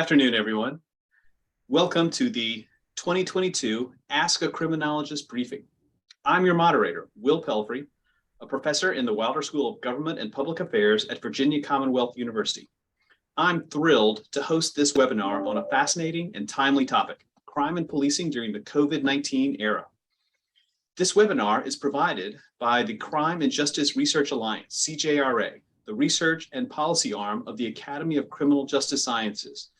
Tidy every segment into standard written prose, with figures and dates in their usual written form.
Afternoon, everyone. Welcome to the 2022 Ask a Criminologist briefing. I'm your moderator, Will Pelfrey, a professor in the Wilder School of Government and Public Affairs at Virginia Commonwealth University. I'm thrilled to host this webinar on a fascinating and timely topic, crime and policing during the COVID-19 era. This webinar is provided by the Crime and Justice Research Alliance, CJRA, the research and policy arm of the Academy of Criminal Justice Sciences,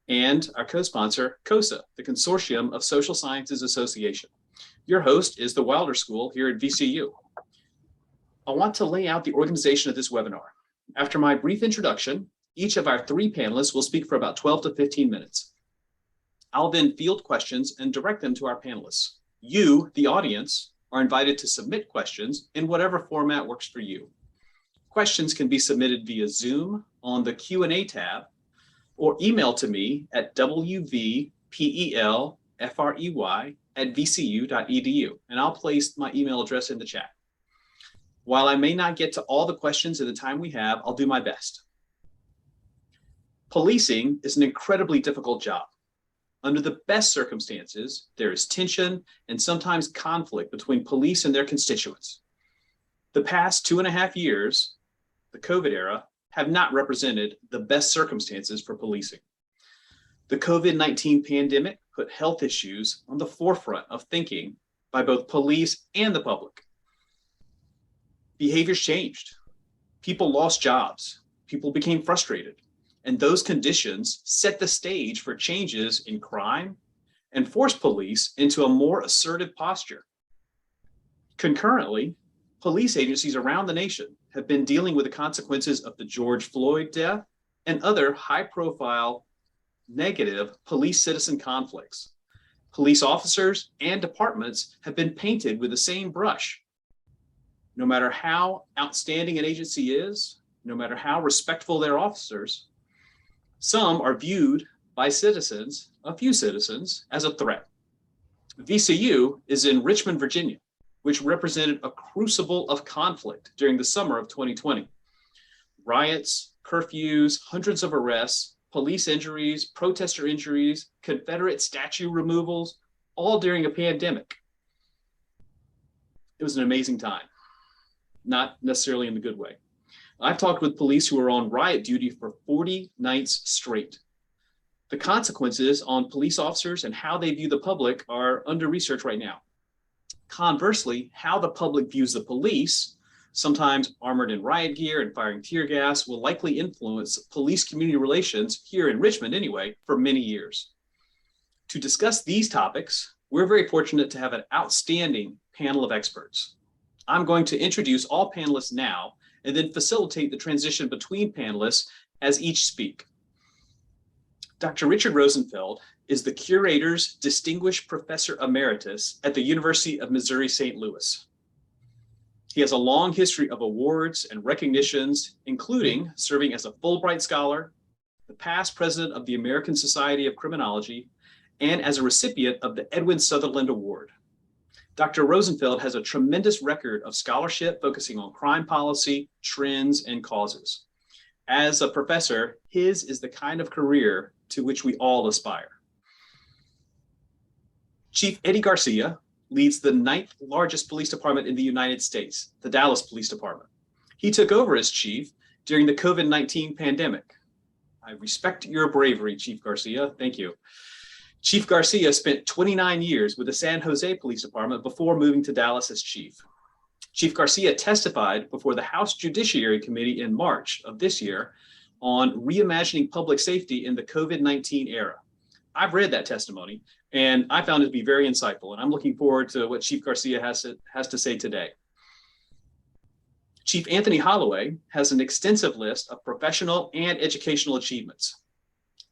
and our co-sponsor, COSSA, the Consortium of Social Sciences Association. Your host is the Wilder School here at VCU. I want to lay out the organization of this webinar. After my brief introduction, each of our three panelists will speak for about 12 to 15 minutes. I'll then field questions and direct them to our panelists. You, the audience, are invited to submit questions in whatever format works for you. Questions can be submitted via Zoom on the Q&A tab or email to me at wvpelfrey@vcu.edu, and I'll place my email address in the chat. While I may not get to all the questions in the time we have, I'll do my best. Policing is an incredibly difficult job. Under the best circumstances, there is tension and sometimes conflict between police and their constituents. The past 2.5 years, the COVID era, have not represented the best circumstances for policing. The COVID-19 pandemic put health issues on the forefront of thinking by both police and the public. Behaviors changed. People lost jobs. People became frustrated. And those conditions set the stage for changes in crime and forced police into a more assertive posture. Concurrently, police agencies around the nation have been dealing with the consequences of the George Floyd death and other high-profile negative police-citizen conflicts. Police officers and departments have been painted with the same brush. No matter how outstanding an agency is, no matter how respectful their officers, some are viewed by citizens, a few citizens, as a threat. VCU is in Richmond, Virginia, which represented a crucible of conflict during the summer of 2020. Riots, curfews, hundreds of arrests, police injuries, protester injuries, Confederate statue removals, all during a pandemic. It was an amazing time, not necessarily in the good way. I've talked with police who were on riot duty for 40 nights straight. The consequences on police officers and how they view the public are under research right now. Conversely, how the public views the police, sometimes armored in riot gear and firing tear gas, will likely influence police-community relations here in Richmond anyway for many years. To discuss these topics, we're very fortunate to have an outstanding panel of experts. I'm going to introduce all panelists now and then facilitate the transition between panelists as each speak. Dr. Richard Rosenfeld is the Curators Distinguished Professor Emeritus at the University of Missouri St. Louis. He has a long history of awards and recognitions, including serving as a Fulbright Scholar, the past president of the American Society of Criminology, and as a recipient of the Edwin Sutherland Award. Dr. Rosenfeld has a tremendous record of scholarship focusing on crime policy, trends, and causes. As a professor, his is the kind of career to which we all aspire. Chief Eddie Garcia leads the 9th largest police department in the United States, the Dallas Police Department. He took over as chief during the COVID-19 pandemic. I respect your bravery, Chief Garcia. Thank you. Chief Garcia spent 29 years with the San Jose Police Department before moving to Dallas as chief. Chief Garcia testified before the House Judiciary Committee in March of this year on reimagining public safety in the COVID-19 era. I've read that testimony, and I found it to be very insightful, and I'm looking forward to what Chief Garcia has to say today. Chief Anthony Holloway has an extensive list of professional and educational achievements.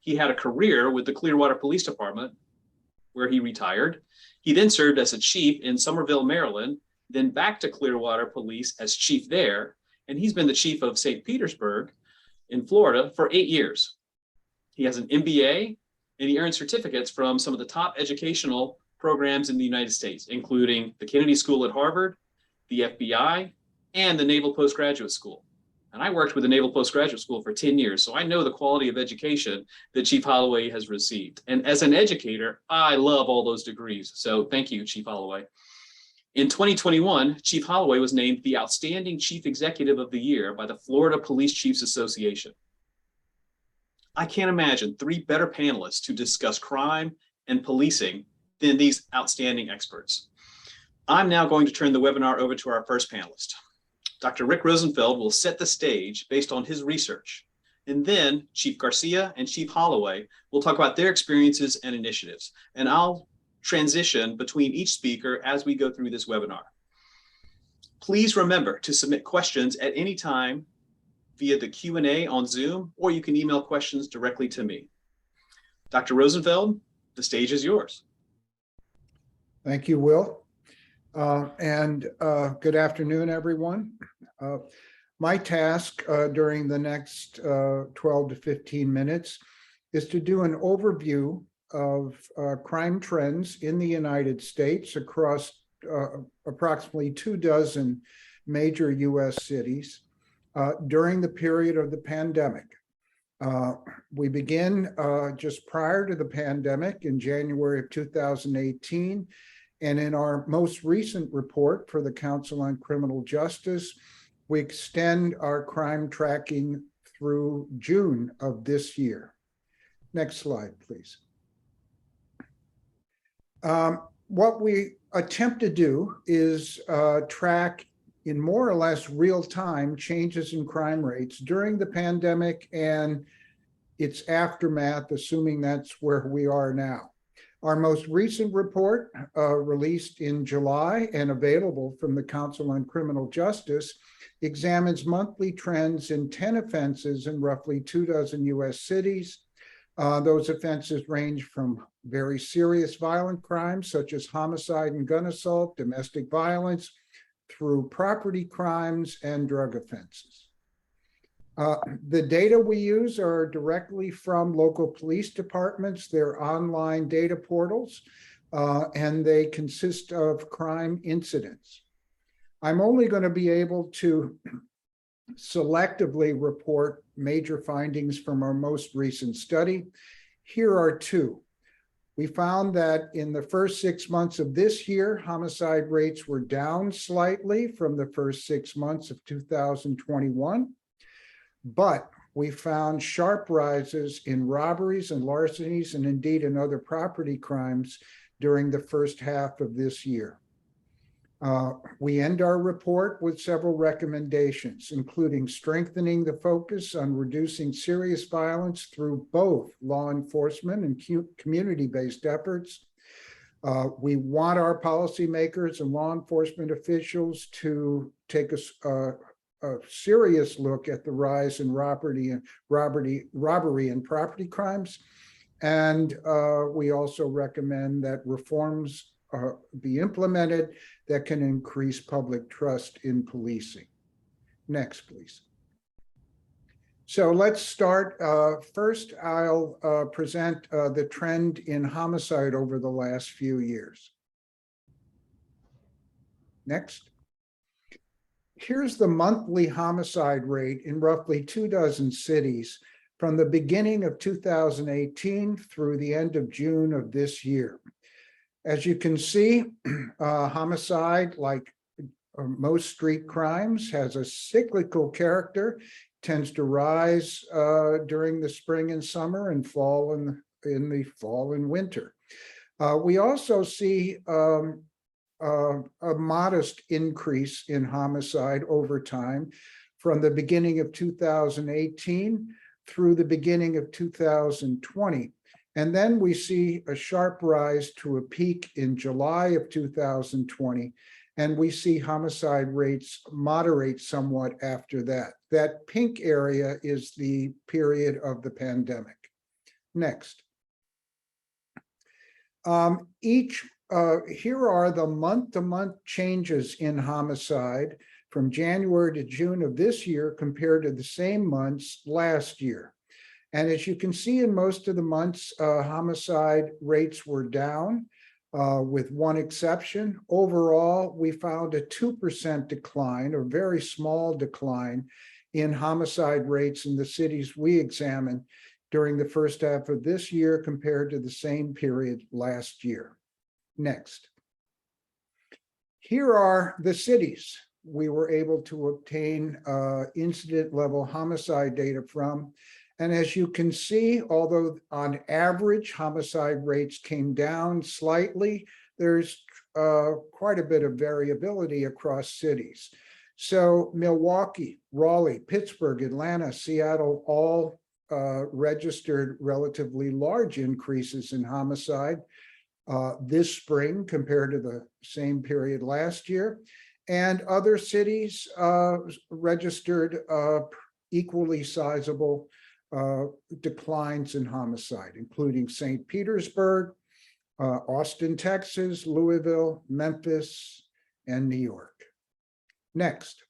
He had a career with the Clearwater Police Department, where he retired. He then served as a chief in Somerville, Maryland, then back to Clearwater Police as chief there, and he's been the chief of St. Petersburg in Florida for 8 years. He has an MBA, and he earned certificates from some of the top educational programs in the United States, including the Kennedy School at Harvard, the FBI, and the Naval Postgraduate School. And I worked with the Naval Postgraduate School for 10 years, so I know the quality of education that Chief Holloway has received. And as an educator, I love all those degrees. So thank you, Chief Holloway. In 2021, Chief Holloway was named the Outstanding Chief Executive of the Year by the Florida Police Chiefs Association. I can't imagine three better panelists to discuss crime and policing than these outstanding experts. I'm now going to turn the webinar over to our first panelist. Dr. Rick Rosenfeld will set the stage based on his research. And then Chief Garcia and Chief Holloway will talk about their experiences and initiatives. And I'll transition between each speaker as we go through this webinar. Please remember to submit questions at any time via the Q&A on Zoom, or you can email questions directly to me. Dr. Rosenfeld, the stage is yours. Thank you, Will. Good afternoon, everyone. My task during the next 12 to 15 minutes is to do an overview of crime trends in the United States across approximately 24 major U.S. cities during the period of the pandemic. We begin just prior to the pandemic in January of 2018. And in our most recent report for the Council on Criminal Justice, we extend our crime tracking through June of this year. Next slide, please. What we attempt to do is track in more or less real time changes in crime rates during the pandemic and its aftermath, assuming that's where we are now. Our most recent report, released in July and available from the Council on Criminal Justice, examines monthly trends in 10 offenses in roughly 24 U.S. cities. Those offenses range from very serious violent crimes, such as homicide and gun assault, domestic violence, through property crimes and drug offenses. The data we use are directly from local police departments, their online data portals, and they consist of crime incidents. I'm only going to be able to selectively report major findings from our most recent study. Here are two. We found that in the first 6 months of this year, homicide rates were down slightly from the first 6 months of 2021. But we found sharp rises in robberies and larcenies, and indeed in other property crimes during the first half of this year. We end our report with several recommendations, including strengthening the focus on reducing serious violence through both law enforcement and community-based efforts. We want our policymakers and law enforcement officials to take a serious look at the rise in robbery and property crimes. And we also recommend that reforms be implemented that can increase public trust in policing. Next, please. So let's start. First, I'll present the trend in homicide over the last few years. Next. Here's the monthly homicide rate in roughly 24 cities from the beginning of 2018 through the end of June of this year. As you can see, homicide, like most street crimes, has a cyclical character, tends to rise during the spring and summer and fall in the fall and winter. We also see a modest increase in homicide over time from the beginning of 2018 through the beginning of 2020. And then we see a sharp rise to a peak in July of 2020, and we see homicide rates moderate somewhat after that. That pink area is the period of the pandemic. Next. Here are the month-to-month changes in homicide from January to June of this year compared to the same months last year. And as you can see, in most of the months, homicide rates were down, with one exception. Overall, we found a 2% decline, a very small decline, in homicide rates in the cities we examined during the first half of this year compared to the same period last year. Next. Here are the cities we were able to obtain incident level homicide data from. And as you can see, although on average homicide rates came down slightly, there's quite a bit of variability across cities. So Milwaukee, Raleigh, Pittsburgh, Atlanta, Seattle all registered relatively large increases in homicide this spring compared to the same period last year. And other cities registered equally sizable declines in homicide, including St. Petersburg, Austin, Texas, Louisville, Memphis, and New York. Next.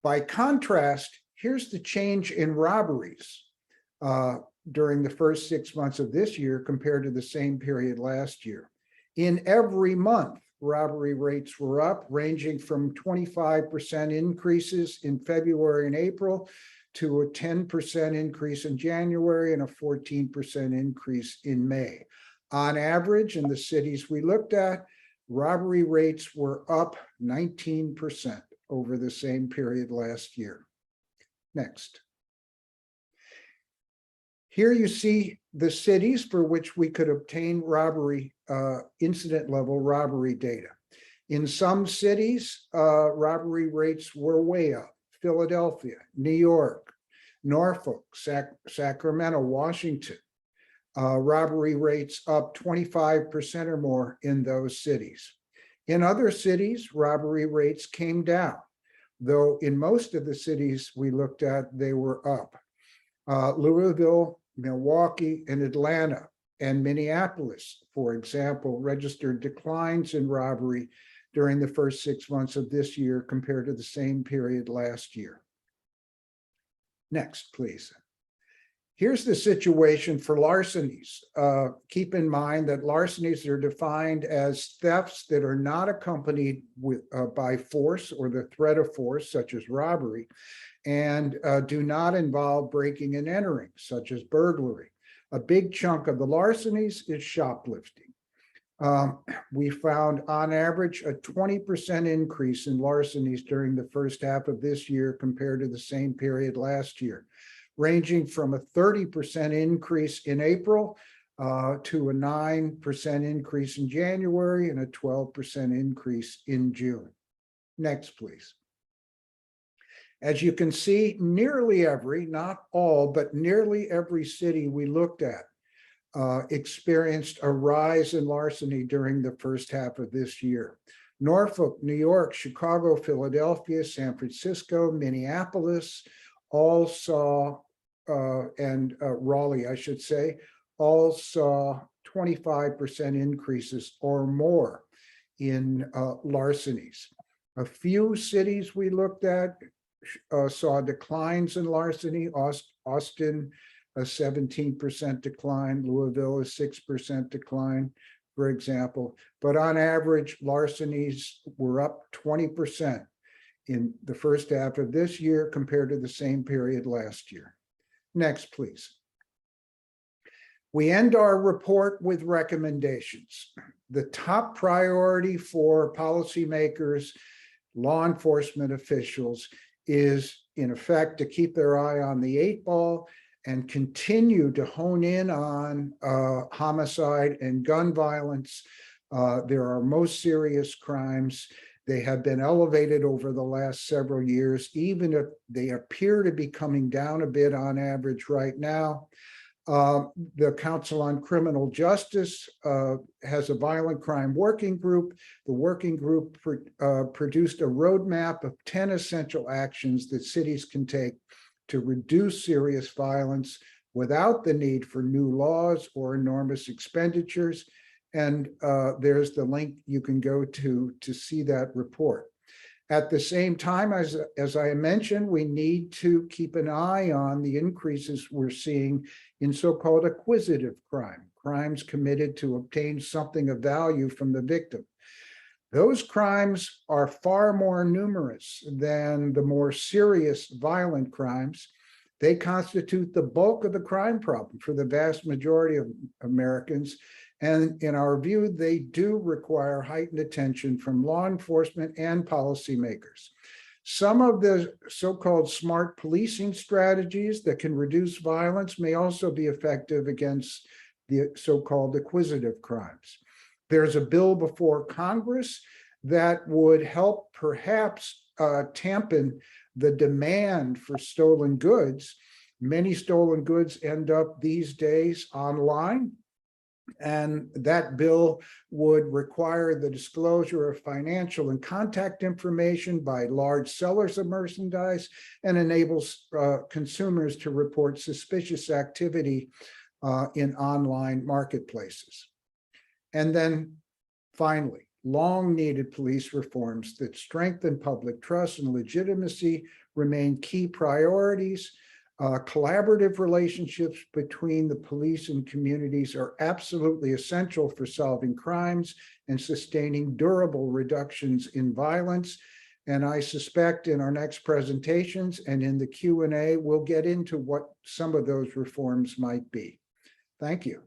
By contrast, here's the change in robberies during the first 6 months of this year compared to the same period last year. In every month, robbery rates were up, ranging from 25% increases in February and April to a 10% increase in January and a 14% increase in May. On average, in the cities we looked at, robbery rates were up 19% over the same period last year. Next. Here you see the cities for which we could obtain robbery, incident level robbery data. In some cities, robbery rates were way up. Philadelphia, New York, Norfolk, Sacramento, Washington. Robbery rates up 25% or more in those cities. In other cities, robbery rates came down, though in most of the cities we looked at, they were up. Louisville, Milwaukee, and Atlanta, and Minneapolis, for example, registered declines in robbery during the first 6 months of this year compared to the same period last year. Next, please. Here's the situation for larcenies. Keep in mind that larcenies are defined as thefts that are not accompanied with, by force or the threat of force, such as robbery, and do not involve breaking and entering, such as burglary. A big chunk of the larcenies is shoplifting. We found on average a 20% increase in larcenies during the first half of this year compared to the same period last year, ranging from a 30% increase in April to a 9% increase in January and a 12% increase in June. Next, please. As you can see, nearly every, not all, but nearly every city we looked at experienced a rise in larceny during the first half of this year. Norfolk, New York, Chicago, Philadelphia, San Francisco, Minneapolis all saw, and Raleigh, I should say, all saw 25% increases or more in larcenies. A few cities we looked at saw declines in larceny. Austin, a 17% decline, Louisville, a 6% decline, for example. But on average, larcenies were up 20% in the first half of this year compared to the same period last year. Next, please. We end our report with recommendations. The top priority for policymakers, law enforcement officials, is in effect to keep their eye on the 8 ball and continue to hone in on homicide and gun violence. They're our most serious crimes. They have been elevated over the last several years, even if they appear to be coming down a bit on average right now. The Council on Criminal Justice has a violent crime working group. The working group produced a roadmap of 10 essential actions that cities can take to reduce serious violence without the need for new laws or enormous expenditures. And there's the link you can go to see that report. At the same time, as I mentioned, we need to keep an eye on the increases we're seeing in so-called acquisitive crime, crimes committed to obtain something of value from the victim. Those crimes are far more numerous than the more serious violent crimes. They constitute the bulk of the crime problem for the vast majority of Americans. And in our view, they do require heightened attention from law enforcement and policymakers. Some of the so-called smart policing strategies that can reduce violence may also be effective against the so-called acquisitive crimes. There's a bill before Congress that would help perhaps tampen the demand for stolen goods. Many stolen goods end up these days online, and that bill would require the disclosure of financial and contact information by large sellers of merchandise and enables consumers to report suspicious activity in online marketplaces. And then finally, long-needed police reforms that strengthen public trust and legitimacy remain key priorities. Collaborative relationships between the police and communities are absolutely essential for solving crimes and sustaining durable reductions in violence. And I suspect in our next presentations and in the Q&A, we'll get into what some of those reforms might be. Thank you.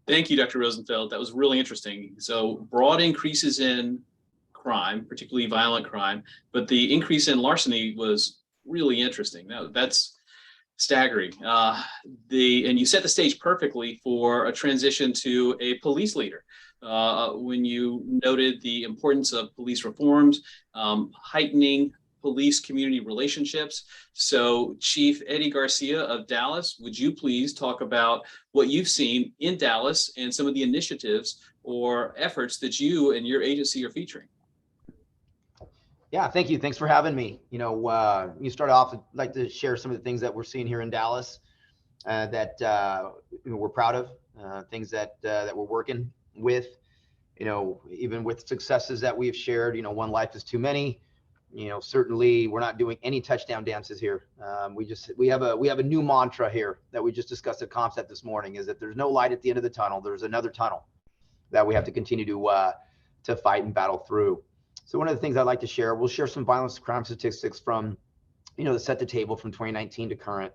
Thank you, Dr. Rosenfeld. That was really interesting. So broad increases in crime, particularly violent crime, but the increase in larceny was really interesting. That's staggering. And you set the stage perfectly for a transition to a police leader when you noted the importance of police reforms, heightening police community relationships. So Chief Eddie Garcia of Dallas, would you please talk about what you've seen in Dallas and some of the initiatives or efforts that you and your agency are featuring? Yeah, thank you. Thanks for having me. You start off, I'd like to share some of the things that we're seeing here in Dallas that we're proud of, things that we're working with, even with successes that we've shared. One life is too many. Certainly we're not doing any touchdown dances here. We have a new mantra here that we just discussed at Concept this morning, is that there's no light at the end of the tunnel. There's another tunnel that we have to continue to fight and battle through. So one of the things I'd like to share, we'll share some violence crime statistics from, to set the table from 2019 to current,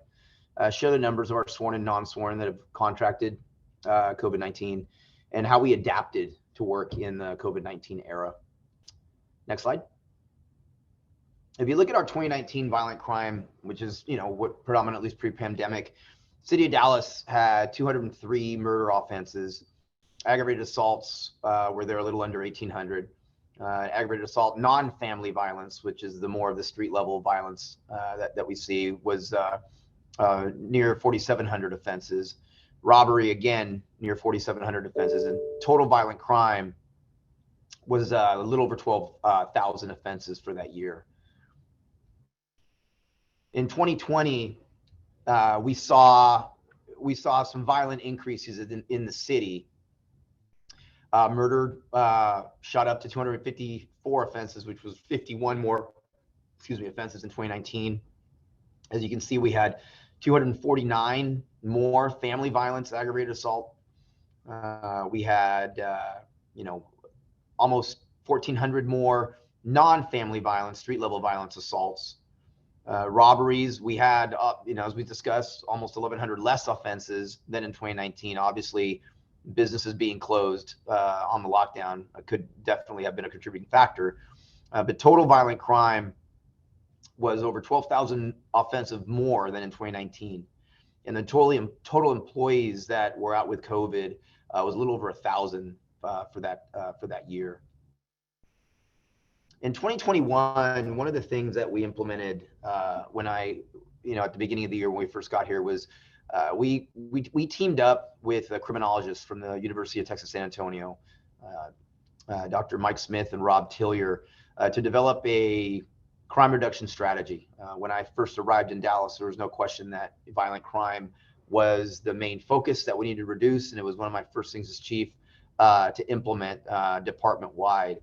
share the numbers of our sworn and non-sworn that have contracted COVID-19 and how we adapted to work in the COVID-19 era. Next slide. If you look at our 2019 violent crime, which is, what predominantly is pre-pandemic, City of Dallas had 203 murder offenses. Aggravated assaults were there a little under 1,800. Aggravated assault, non-family violence, which is the more of the street level violence that we see, was near 4,700 offenses. Robbery, again, near 4,700 offenses. And total violent crime was a little over 12,000 offenses for that year. In 2020, we saw some violent increases in the city. Murder shot up to 254 offenses, which was 51 more, offenses in 2019. As you can see, we had 249 more family violence, aggravated assault. We had, almost 1,400 more non-family violence, street level violence assaults. Robberies, we had, as we discussed, almost 1,100 less offenses than in 2019. Obviously, businesses being closed on the lockdown could definitely have been a contributing factor. But total violent crime was over 12,000 offensive more than in 2019. And the total employees that were out with COVID was a little over 1,000 for that year. In 2021, one of the things that we implemented when at the beginning of the year when we first got here was we teamed up with a criminologist from the University of Texas San Antonio, Dr. Mike Smith and Rob Tillier, to develop a crime reduction strategy. When I first arrived in Dallas, there was no question that violent crime was the main focus that we needed to reduce, and it was one of my first things as chief to implement department-wide.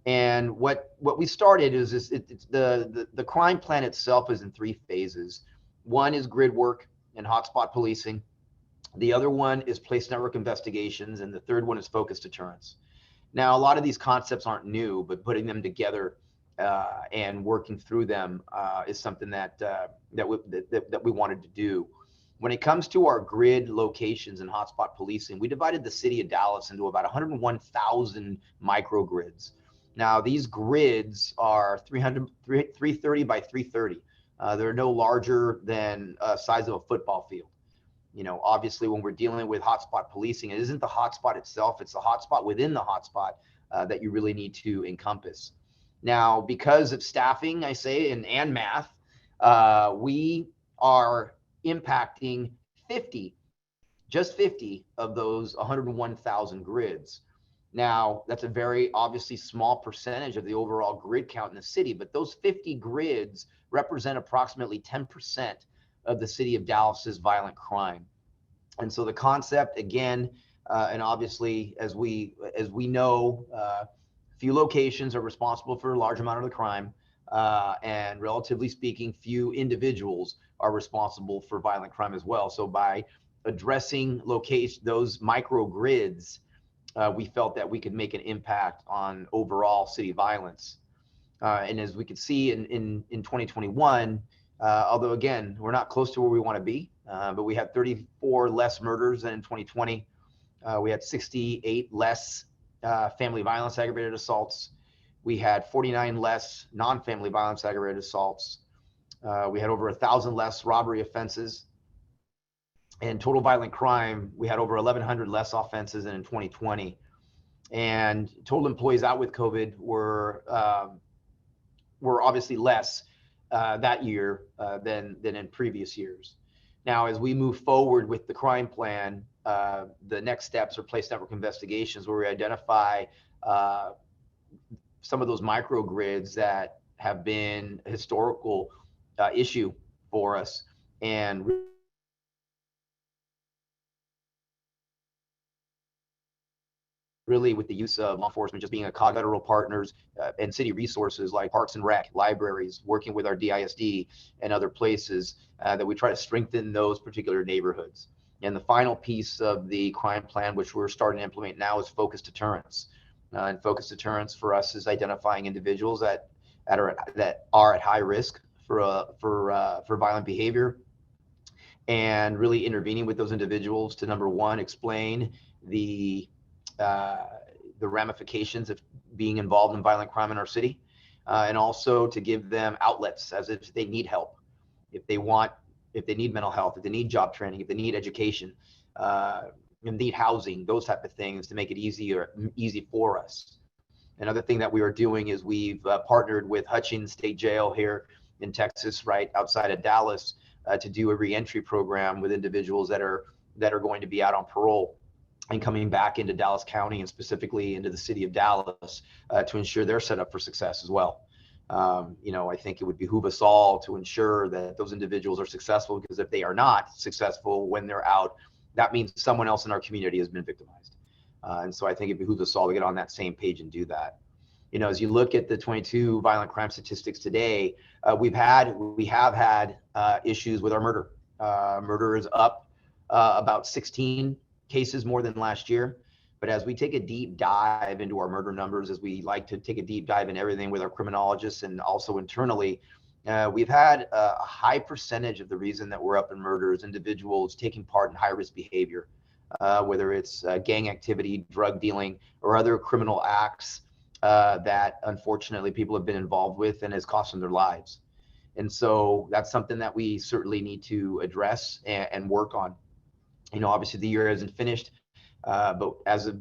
And what we started is the crime plan itself is in 3 phases. One is grid work and hotspot policing. The other one is place network investigations, and the third one is focused deterrence. Now, a lot of these concepts aren't new, but putting them together and working through them is something that we wanted to do. When it comes to our grid locations and hotspot policing, we divided the city of Dallas into about 101,000 microgrids. Now, these grids are 330 by 330. They're no larger than the size of a football field. You know, obviously, when we're dealing with hotspot policing, it isn't the hotspot itself, it's the hotspot within the hotspot that you really need to encompass. Now, because of staffing, I say, and math, we are impacting 50, just 50 of those 101,000 grids. Now, that's a very obviously small percentage of the overall grid count in the city, but those 50 grids represent approximately 10% of the city of Dallas's violent crime. And so the concept, again, and obviously, as we know, few locations are responsible for a large amount of the crime, and relatively speaking, few individuals are responsible for violent crime as well. So by addressing those micro grids, we felt that we could make an impact on overall city violence. And as we could see in 2021, although again, we're not close to where we want to be, but we had 34 less murders than in 2020. We had 68 less family violence aggravated assaults. We had 49 less non-family violence aggravated assaults. We had over 1,000 less robbery offenses. And total violent crime, we had over 1,100 less offenses than in 2020. And total employees out with COVID were obviously less that year than in previous years. Now, as we move forward with the crime plan, the next steps are place network investigations, where we identify some of those microgrids that have been a historical issue for us, and really with the use of law enforcement just being a federal partners and city resources like Parks and Rec, libraries, working with our DISD and other places, that we try to strengthen those particular neighborhoods. And the final piece of the crime plan, which we're starting to implement now, is focused deterrence. And focused deterrence for us is identifying individuals that are at high risk for violent behavior, and really intervening with those individuals to, number one, explain the ramifications of being involved in violent crime in our city, and also to give them outlets as if they need help, if they need mental health, if they need job training, if they need education, and need housing, those type of things, to make it easy for us. Another thing that we are doing is we've partnered with Hutchins State Jail here in Texas, right outside of Dallas, to do a reentry program with individuals that are going to be out on parole and coming back into Dallas County, and specifically into the city of Dallas, to ensure they're set up for success as well. I think it would behoove us all to ensure that those individuals are successful, because if they are not successful when they're out, that means someone else in our community has been victimized. And so I think it behooves us all to get on that same page and do that. As you look at the 22 violent crime statistics today, we have had issues with our murder. Murder is up about 16 cases more than last year. But as we take a deep dive into our murder numbers, as we like to take a deep dive in everything with our criminologists and also internally, we've had a high percentage of the reason that we're up in murders, individuals taking part in high-risk behavior, whether it's gang activity, drug dealing, or other criminal acts that unfortunately people have been involved with and has cost them their lives. And so that's something that we certainly need to address and work on. Obviously the year isn't finished, but as of,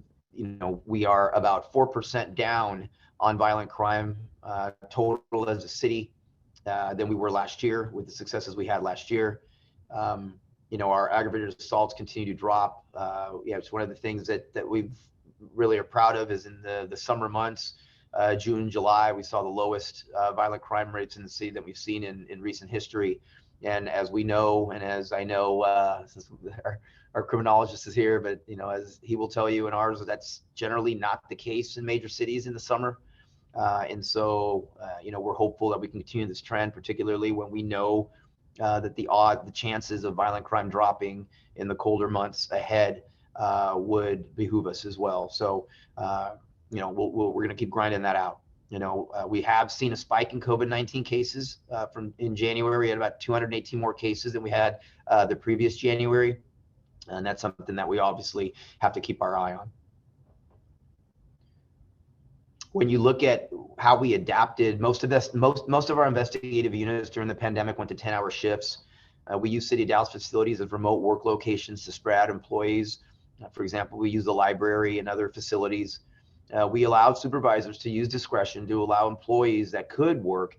we are about 4% down on violent crime total as a city than we were last year, with the successes we had last year. Our aggravated assaults continue to drop. It's one of the things that we really are proud of is in the summer months, June, July, we saw the lowest violent crime rates in the city that we've seen in recent history. And as we know, and as I know, since our criminologist is here, but as he will tell you in ours, that's generally not the case in major cities in the summer. And so, we're hopeful that we can continue this trend, particularly when we know that the chances of violent crime dropping in the colder months ahead would behoove us as well. So, we're going to keep grinding that out. We have seen a spike in COVID-19 cases from in January at about 218 more cases than we had the previous January. And that's something that we obviously have to keep our eye on. When you look at how we adapted, most of our investigative units during the pandemic went to 10-hour shifts. We use City of Dallas facilities as remote work locations to spread out employees. For example, we use the library and other facilities. We allowed supervisors to use discretion to allow employees that could work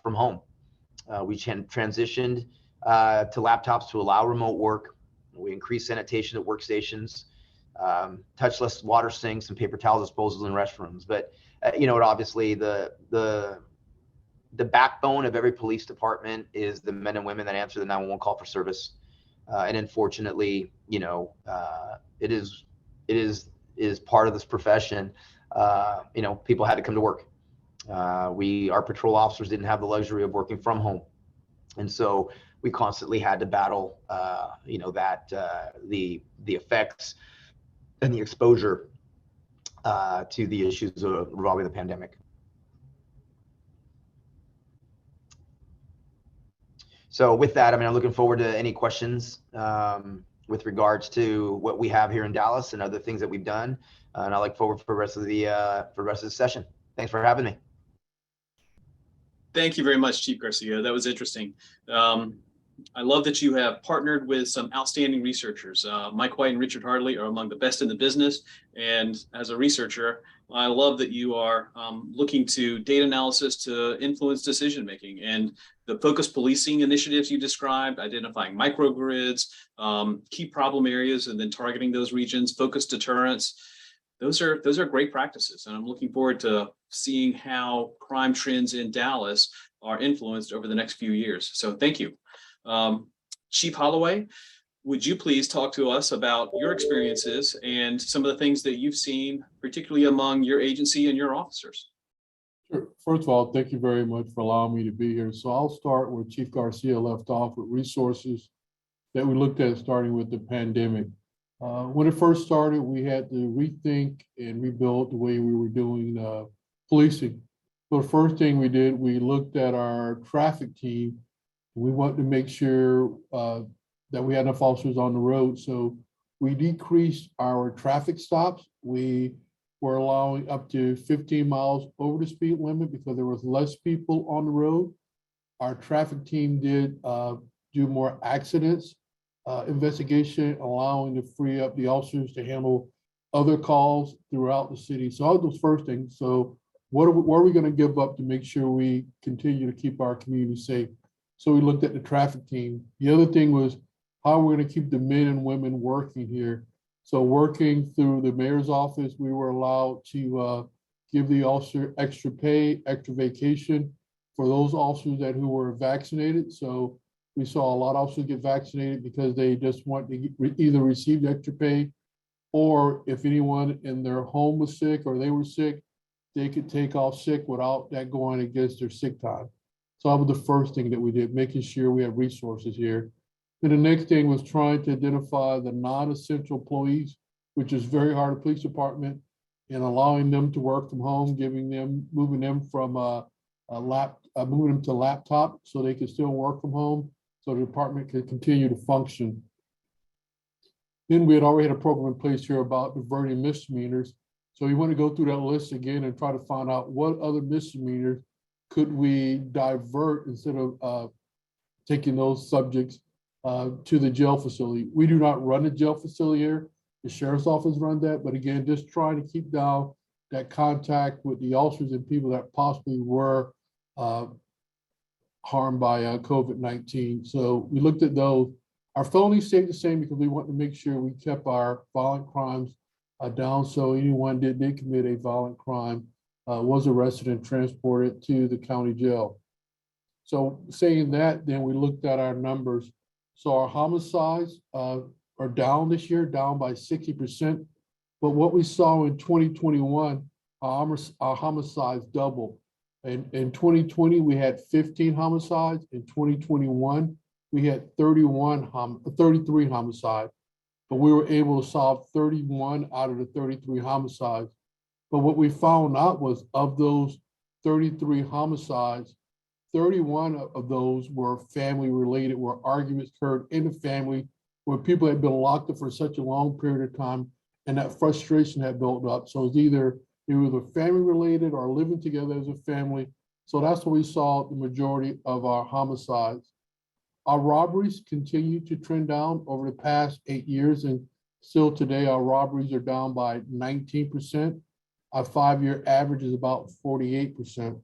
from home. We transitioned to laptops to allow remote work. We increased sanitation at workstations, touchless water sinks and paper towel disposals in restrooms. But obviously the backbone of every police department is the men and women that answer the 911 call for service. And unfortunately, it is part of this profession. People had to come to work. Our patrol officers didn't have the luxury of working from home. And so we constantly had to battle, the effects and the exposure to the issues involving the pandemic. So with that, I'm looking forward to any questions with regards to what we have here in Dallas and other things that we've done. And I look forward for the rest of the session. Thanks for having me. Thank you very much, Chief Garcia. That was interesting. I love that you have partnered with some outstanding researchers. Mike White and Richard Hardley are among the best in the business. And as a researcher, I love that you are looking to data analysis to influence decision-making, and the focused policing initiatives you described, identifying microgrids, key problem areas, and then targeting those regions, focused deterrence. Those are great practices. And I'm looking forward to seeing how crime trends in Dallas are influenced over the next few years. So thank you. Chief Holloway, would you please talk to us about your experiences and some of the things that you've seen, particularly among your agency and your officers? Sure. First of all, thank you very much for allowing me to be here. So I'll start where Chief Garcia left off with resources that we looked at starting with the pandemic. When it first started, we had to rethink and rebuild the way we were doing policing. So the first thing we did, we looked at our traffic team. We wanted to make sure that we had enough officers on the road. So we decreased our traffic stops. We were allowing up to 15 miles over the speed limit because there was less people on the road. Our traffic team did do more accidents investigation, allowing to free up the officers to handle other calls throughout the city. So all those first things. So what are we going to give up to make sure we continue to keep our community safe? So we looked at the traffic team. The other thing was how we're going to keep the men and women working here. So working through the mayor's office, we were allowed to give the officer extra pay, extra vacation for those officers who were vaccinated. So we saw a lot of officers get vaccinated because they just want to either receive the extra pay, or if anyone in their home was sick or they were sick, they could take off sick without that going against their sick time. So that was the first thing that we did, making sure we have resources here. And the next thing was trying to identify the non-essential employees, which is very hard at police department, and allowing them to work from home, moving them from moving them to laptop so they can still work from home, so the department could continue to function. Then we had already had a program in place here about diverting misdemeanors. So we want to go through that list again and try to find out what other misdemeanors could we divert instead of taking those subjects to the jail facility. We do not run a jail facility here. The sheriff's office runs that, but again, just trying to keep down that contact with the officers and people that possibly were harmed by COVID-19. So we looked at those. Our felonies stayed the same because we wanted to make sure we kept our violent crimes down. So anyone that did commit a violent crime was arrested and transported to the county jail. So saying that, then we looked at our numbers. So our homicides are down this year, down by 60%. But what we saw in 2021, our homicides doubled. In 2020, we had 15 homicides. In 2021, we had 33 homicides. But we were able to solve 31 out of the 33 homicides. But what we found out was of those 33 homicides, 31 of those were family related, where arguments occurred in the family, where people had been locked up for such a long period of time, and that frustration had built up. So it's either family related or living together as a family. So that's where we saw the majority of our homicides. Our robberies continue to trend down over the past 8 years, and still today our robberies are down by 19%. Our 5-year average is about 48%.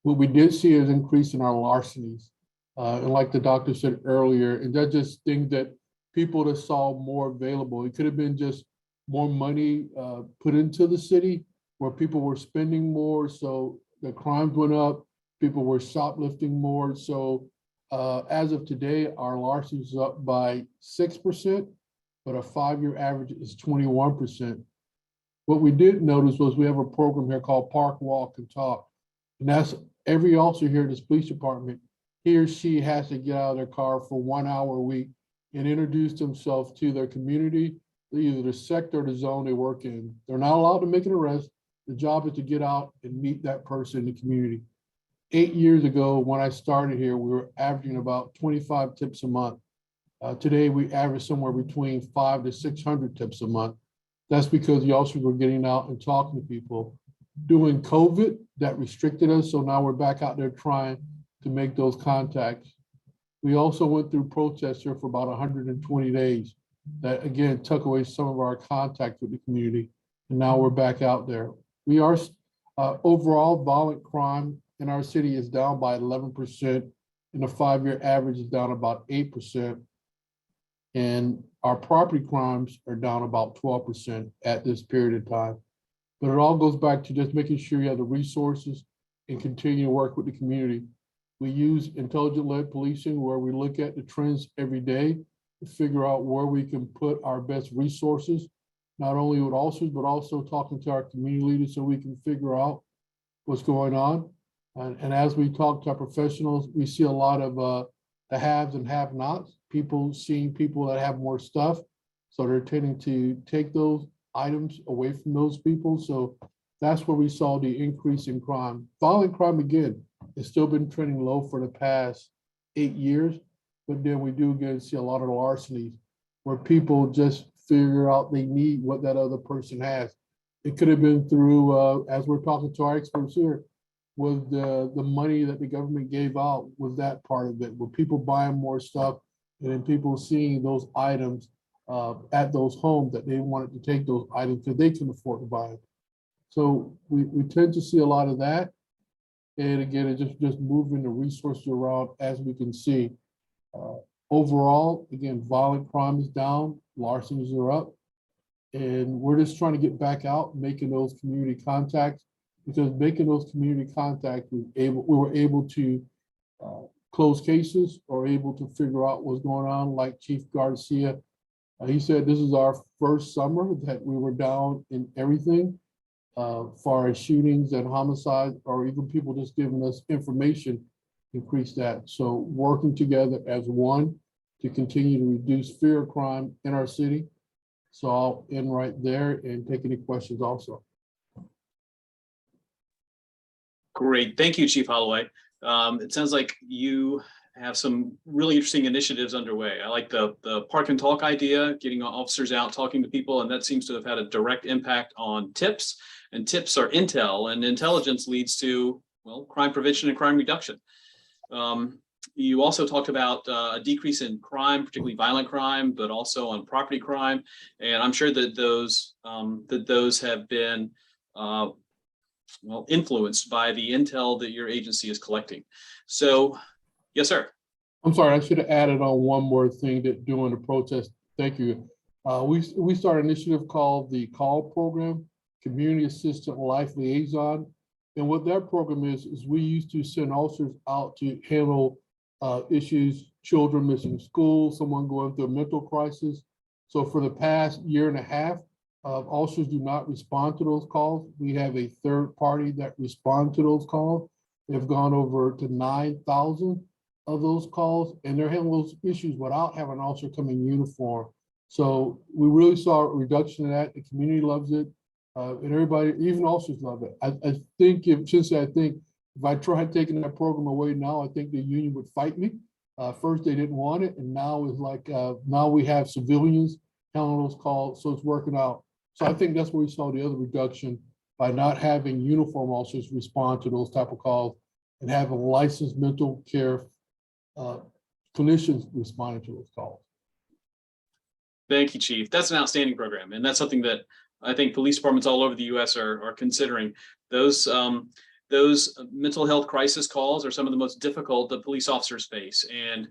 What we did see is an increase in our larcenies. And like the doctor said earlier, and that's just things that people that saw more available. It could have been just more money put into the city where people were spending more. So the crimes went up, people were shoplifting more. So as of today, our larceny is up by 6%, but our 5-year average is 21%. What we did notice was we have a program here called Park, Walk, and Talk. And that's every officer here at this police department, he or she has to get out of their car for 1 hour a week and introduce themselves to their community, either the sector or the zone they work in. They're not allowed to make an arrest. The job is to get out and meet that person in the community. 8 years ago, when I started here, we were averaging about 25 tips a month. Today, we average somewhere between 500 to 600 tips a month. That's because the officers were getting out and talking to people. During COVID, that restricted us, so now we're back out there trying to make those contacts. We also went through protests here for about 120 days. That again took away some of our contact with the community, and now we're back out there. We are overall violent crime in our city is down by 11%, and the 5-year average is down about 8%. And our property crimes are down about 12% at this period of time. But it all goes back to just making sure you have the resources and continue to work with the community. We use intelligent-led policing, where we look at the trends every day to figure out where we can put our best resources, not only with officers, but also talking to our community leaders so we can figure out what's going on. And as we talk to our professionals, we see a lot of the haves and have-nots, people seeing people that have more stuff. So they're tending to take those items away from those people. So that's where we saw the increase in crime. Violent crime, again, has still been trending low for the past 8 years, but then we do again see a lot of larcenies where people just figure out they need what that other person has. It could have been through, as we're talking to our experts here, was the money that the government gave out, was that part of it? Were people buying more stuff and then people seeing those items at those homes that they wanted to take those items because they couldn't afford to buy it. So we tend to see a lot of that. And again, it's just moving the resources around as we can see. Overall, again, violent crime is down, larcenies are up. And we're just trying to get back out, making those community contacts, because making those community contacts, we were able to close cases or able to figure out what's going on, like Chief Garcia. He said this is our first summer that we were down in everything, far as shootings and homicides, or even people just giving us information, increase that. So working together as one to continue to reduce fear of crime in our city. So I'll end right there and take any questions also. Great, thank you, Chief Holloway. It sounds like you have some really interesting initiatives underway. I like the park and talk idea, getting officers out, talking to people, and that seems to have had a direct impact on tips. And tips are intel, and intelligence leads to, well, crime prevention and crime reduction. You also talked about a decrease in crime, particularly violent crime, but also on property crime. And I'm sure that those have been well, influenced by the intel that your agency is collecting. So, yes, sir. I'm sorry, I should have added on one more thing that during the protest. Thank you. We started an initiative called the CALL program, Community Assistant Life Liaison. And what that program is we used to send officers out to handle issues, children missing school, someone going through a mental crisis. So for the past year and a half, officers do not respond to those calls. We have a third party that respond to those calls. They've gone over to 9,000 of those calls, and they're handling those issues without having an officer come in uniform. So we really saw a reduction in that. The community loves it. And everybody, even officers love it. I think if I tried taking that program away now, I think the union would fight me. First, they didn't want it, and now it's like, now we have civilians handling those calls, so it's working out. So I think that's where we saw the other reduction, by not having uniform officers respond to those type of calls and having licensed mental care clinicians responding to those calls. Thank you, Chief. That's an outstanding program, and that's something that I think police departments all over the U.S. are considering. Those mental health crisis calls are some of the most difficult that police officers face, and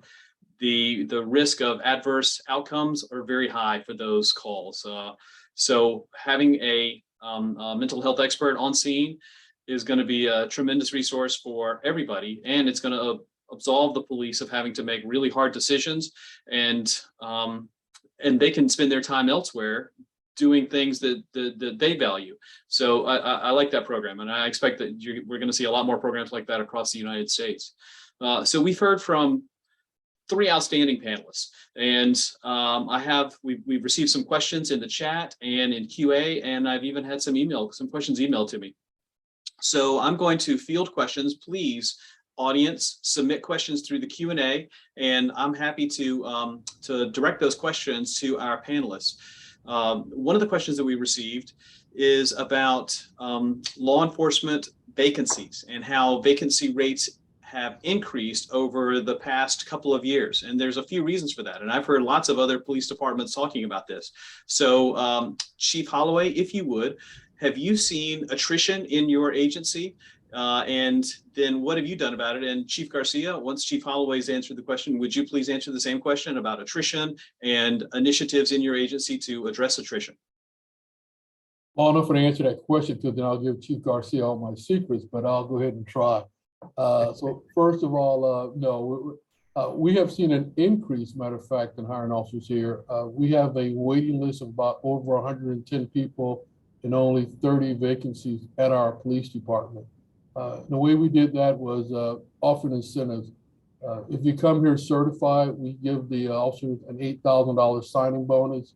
the risk of adverse outcomes are very high for those calls. So having a mental health expert on scene is going to be a tremendous resource for everybody, and it's going to absolve the police of having to make really hard decisions, and they can spend their time elsewhere doing things that they value. So I like that program, and I expect that we're going to see a lot more programs like that across the United States. So we've heard from 3 outstanding panelists, and we've received some questions in the chat and in QA, and I've even had some questions emailed to me. So I'm going to field questions. Please, audience, submit questions through the Q&A, and I'm happy to direct those questions to our panelists. One of the questions that we received is about law enforcement vacancies and how vacancy rates have increased over the past couple of years. And there's a few reasons for that. And I've heard lots of other police departments talking about this. So Chief Holloway, if you would, have you seen attrition in your agency? And then what have you done about it? And Chief Garcia, once Chief Holloway's answered the question, would you please answer the same question about attrition and initiatives in your agency to address attrition? Well, I don't know if I answer that question, because then I'll give Chief Garcia all my secrets, but I'll go ahead and try. So first of all, no, we have seen an increase, matter of fact, in hiring officers here. We have a waiting list of about over 110 people and only 30 vacancies at our police department. The way we did that was offering incentives. If you come here certified, we give the officers an $8,000 signing bonus.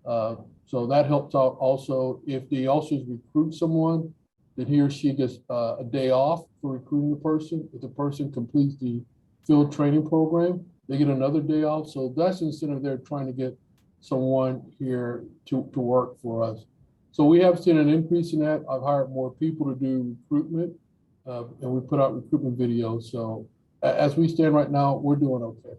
So that helps out. Also, if the officers recruit someone, then he or she gets a day off for recruiting the person. If the person completes the field training program, they get another day off. So that's the incentive they're trying to get someone here to work for us. So we have seen an increase in that. I've hired more people to do recruitment, and we put out recruitment videos. So as we stand right now, we're doing okay.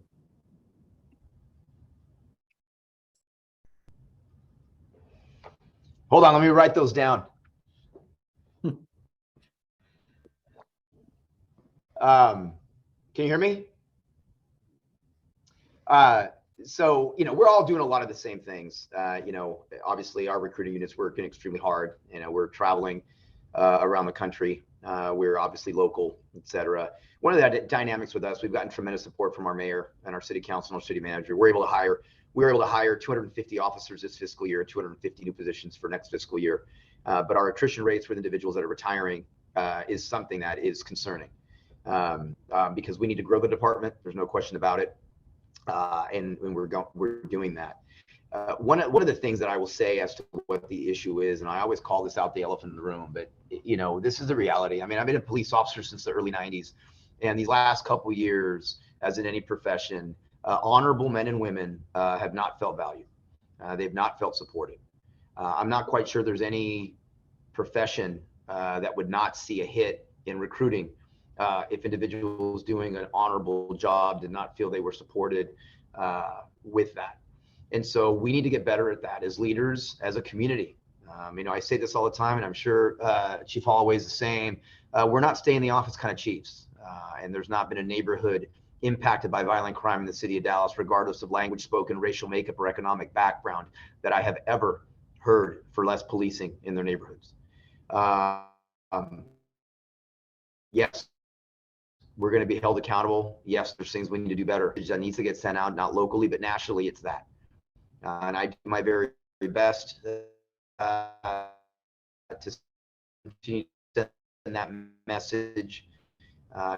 Hold on, let me write those down. Can you hear me? So, we're all doing a lot of the same things. Obviously our recruiting unit's working extremely hard. We're traveling around the country. We're obviously local, et cetera. One of the dynamics with us, we've gotten tremendous support from our mayor and our city council and our city manager. We were able to hire 250 officers this fiscal year, 250 new positions for next fiscal year. But our attrition rates with individuals that are retiring is something that is concerning. Because we need to grow the department. There's no question about it. And we're doing that. One of the things that I will say as to what the issue is, and I always call this out the elephant in the room, but this is the reality. I mean, I've been a police officer since the early 90s, and these last couple of years, as in any profession, honorable men and women have not felt valued. They've not felt supported. I'm not quite sure there's any profession that would not see a hit in recruiting if individuals doing an honorable job did not feel they were supported with that. And so we need to get better at that as leaders, as a community. I say this all the time, and I'm sure Chief Holloway is the same. We're not stay in the office kind of chiefs. And there's not been a neighborhood impacted by violent crime in the city of Dallas, regardless of language spoken, racial makeup, or economic background, that I have ever heard for less policing in their neighborhoods. Yes, we're going to be held accountable. Yes, there's things we need to do better. That needs to get sent out, not locally, but nationally. It's that. And I do my very best to continue to send that message.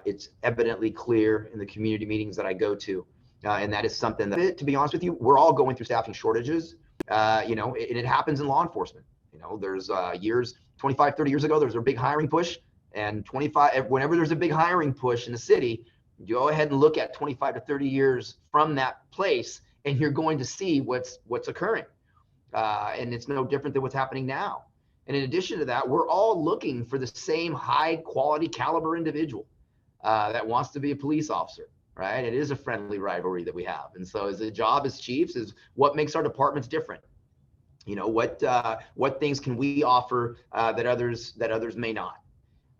It's evidently clear in the community meetings that I go to. And that is something that, to be honest with you, we're all going through staffing shortages. And it happens in law enforcement. there's years, 25, 30 years ago, there was a big hiring push, and whenever there's a big hiring push in the city, you go ahead and look at 25 to 30 years from that place, and you're going to see what's occurring. And it's no different than what's happening now. And in addition to that, we're all looking for the same high quality caliber individual that wants to be a police officer, right? It is a friendly rivalry that we have. And so as a job as chiefs is what makes our departments different. What things can we offer that others may not?